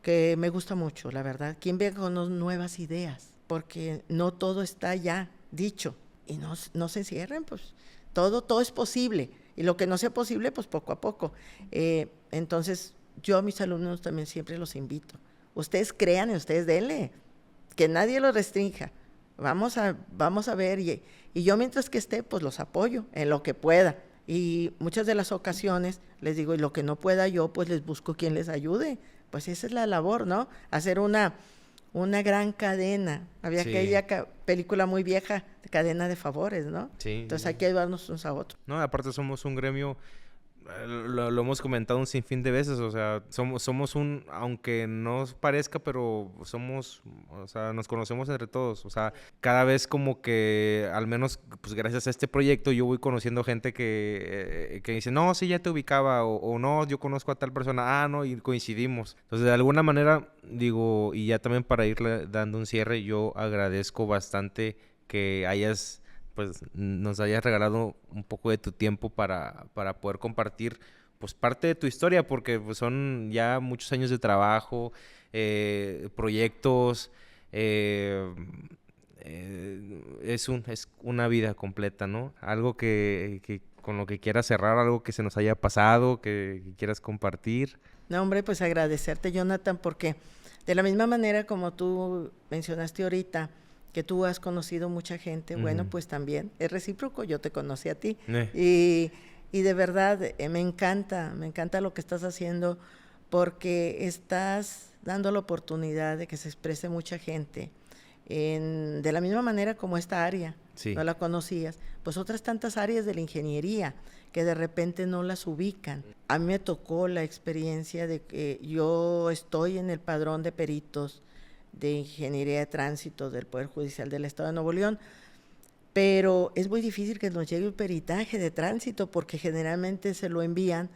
que me gusta mucho, la verdad, quien venga con nuevas ideas, porque no todo está ya dicho, y no se cierren, pues todo es posible, y lo que no sea posible, pues poco a poco. Entonces, yo a mis alumnos también siempre los invito, ustedes crean y ustedes denle, que nadie los restrinja, vamos a ver, y yo mientras que esté, pues los apoyo en lo que pueda, y muchas de las ocasiones les digo, y lo que no pueda yo, pues les busco quien les ayude, pues esa es la labor, ¿no? Hacer una gran cadena. Había aquella película muy vieja, Cadena de Favores, ¿no? Sí. Entonces hay que ayudarnos unos a otros. No, aparte somos un gremio, lo hemos comentado un sinfín de veces, o sea, somos aunque no parezca, pero o sea, nos conocemos entre todos, o sea, cada vez como que, al menos, pues gracias a este proyecto, yo voy conociendo gente que dice, no, sí, ya te ubicaba, o no, yo conozco a tal persona, no, y coincidimos. Entonces, de alguna manera, digo, y ya también para irle dando un cierre, yo agradezco bastante que pues nos hayas regalado un poco de tu tiempo para poder compartir pues parte de tu historia, porque pues, son ya muchos años de trabajo, proyectos, es una vida completa, ¿no? Algo que con lo que quieras cerrar, algo que se nos haya pasado, que quieras compartir. No, hombre, pues agradecerte, Jonathan, porque de la misma manera como tú mencionaste ahorita, que tú has conocido mucha gente, bueno, pues también es recíproco, yo te conocí a ti. Y de verdad, me encanta lo que estás haciendo, porque estás dando la oportunidad de que se exprese mucha gente. De la misma manera como esta área, no la conocías, pues otras tantas áreas de la ingeniería que de repente no las ubican. A mí me tocó la experiencia de que yo estoy en el padrón de peritos de Ingeniería de Tránsito del Poder Judicial del Estado de Nuevo León, pero es muy difícil que nos llegue el peritaje de tránsito porque generalmente se lo envían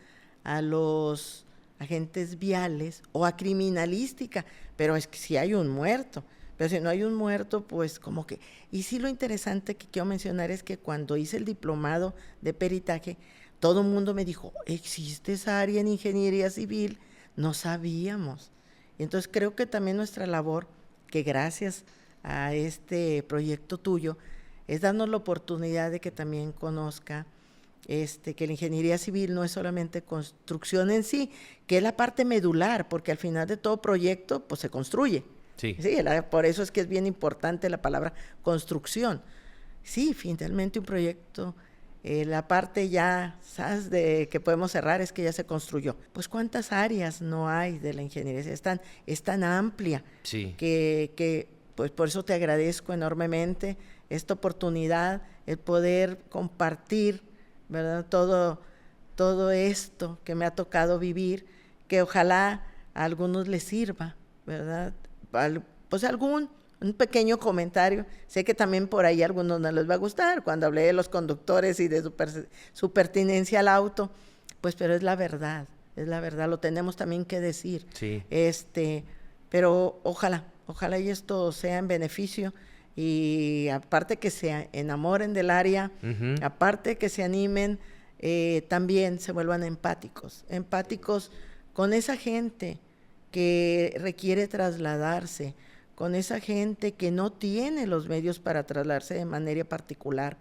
a los agentes viales o a criminalística, pero es que si hay un muerto, pero si no hay un muerto, pues como que... Y sí, lo interesante que quiero mencionar es que cuando hice el diplomado de peritaje, todo el mundo me dijo, ¿existe esa área en Ingeniería Civil? No sabíamos. Y entonces creo que también nuestra labor, que gracias a este proyecto tuyo, es darnos la oportunidad de que también conozca que la ingeniería civil no es solamente construcción en sí, que es la parte medular, porque al final de todo proyecto pues se construye. Sí, por eso es que es bien importante la palabra construcción. Sí, finalmente un proyecto La parte ya, ¿sabes?, de que podemos cerrar es que ya se construyó. Pues cuántas áreas no hay de la ingeniería, es tan amplia que pues por eso te agradezco enormemente esta oportunidad, el poder compartir, ¿verdad?, todo esto que me ha tocado vivir, que ojalá a algunos les sirva, ¿verdad? Pues un pequeño comentario. Sé que también por ahí a algunos no les va a gustar cuando hablé de los conductores y de su pertinencia al auto, pues pero es la verdad, lo tenemos también que decir. Sí. Pero ojalá y esto sea en beneficio, y aparte que se enamoren del área, aparte que se animen, también se vuelvan empáticos con esa gente que requiere trasladarse, con esa gente que no tiene los medios para trasladarse de manera particular.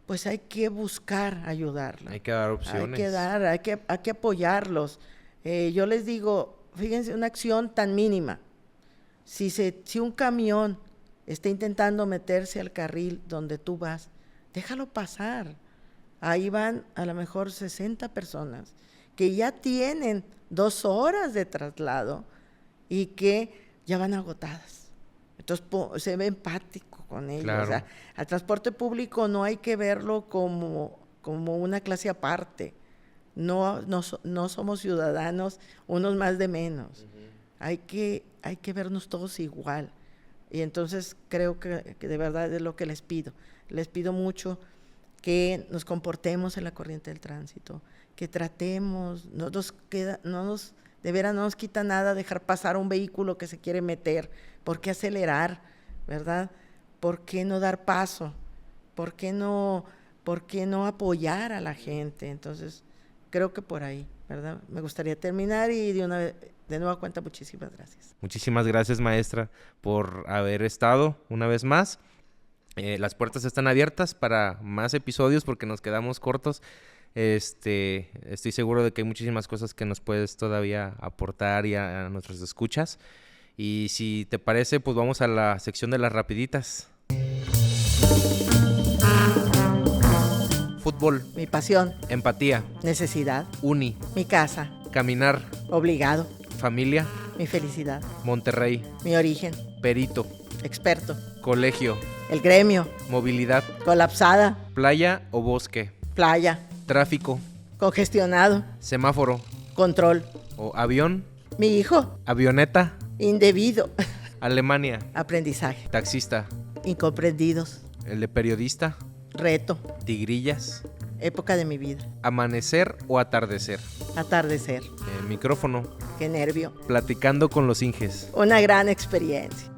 Pues hay que buscar ayudarla. Hay que dar opciones. Hay que apoyarlos. Yo les digo, fíjense, una acción tan mínima. Si un camión está intentando meterse al carril donde tú vas, déjalo pasar. Ahí van a lo mejor 60 personas que ya tienen 2 horas de traslado y que ya van agotadas. Entonces se ve empático con ellos. Claro. O sea, al transporte público no hay que verlo como una clase aparte. No somos ciudadanos, unos más de menos. Hay que vernos todos igual. Y entonces creo que de verdad es lo que les pido. Les pido mucho que nos comportemos en la corriente del tránsito, que tratemos, de veras no nos quita nada dejar pasar un vehículo que se quiere meter. ¿Por qué acelerar, verdad? ¿Por qué no dar paso? ¿Por qué no apoyar a la gente? Entonces, creo que por ahí, ¿verdad? Me gustaría terminar y de nueva cuenta, muchísimas gracias. Muchísimas gracias, maestra, por haber estado una vez más. Las puertas están abiertas para más episodios porque nos quedamos cortos. Estoy seguro de que hay muchísimas cosas que nos puedes todavía aportar y a nuestros escuchas. Y si te parece, pues vamos a la sección de las rapiditas. Fútbol. Mi pasión. Empatía. Necesidad. Uni. Mi casa. Caminar. Obligado. Familia. Mi felicidad. Monterrey. Mi origen. Perito. Experto. Colegio. El gremio. Movilidad. Colapsada. Playa o bosque. Playa. Tráfico. Congestionado. Semáforo. Control. O avión. Mi hijo. Avioneta. Indebido. Alemania. Aprendizaje. Taxista. Incomprendidos. El de periodista. Reto. Tigrillas. Época de mi vida. Amanecer o atardecer. Atardecer. Micrófono. Qué nervio. Platicando con los Inges. Una gran experiencia.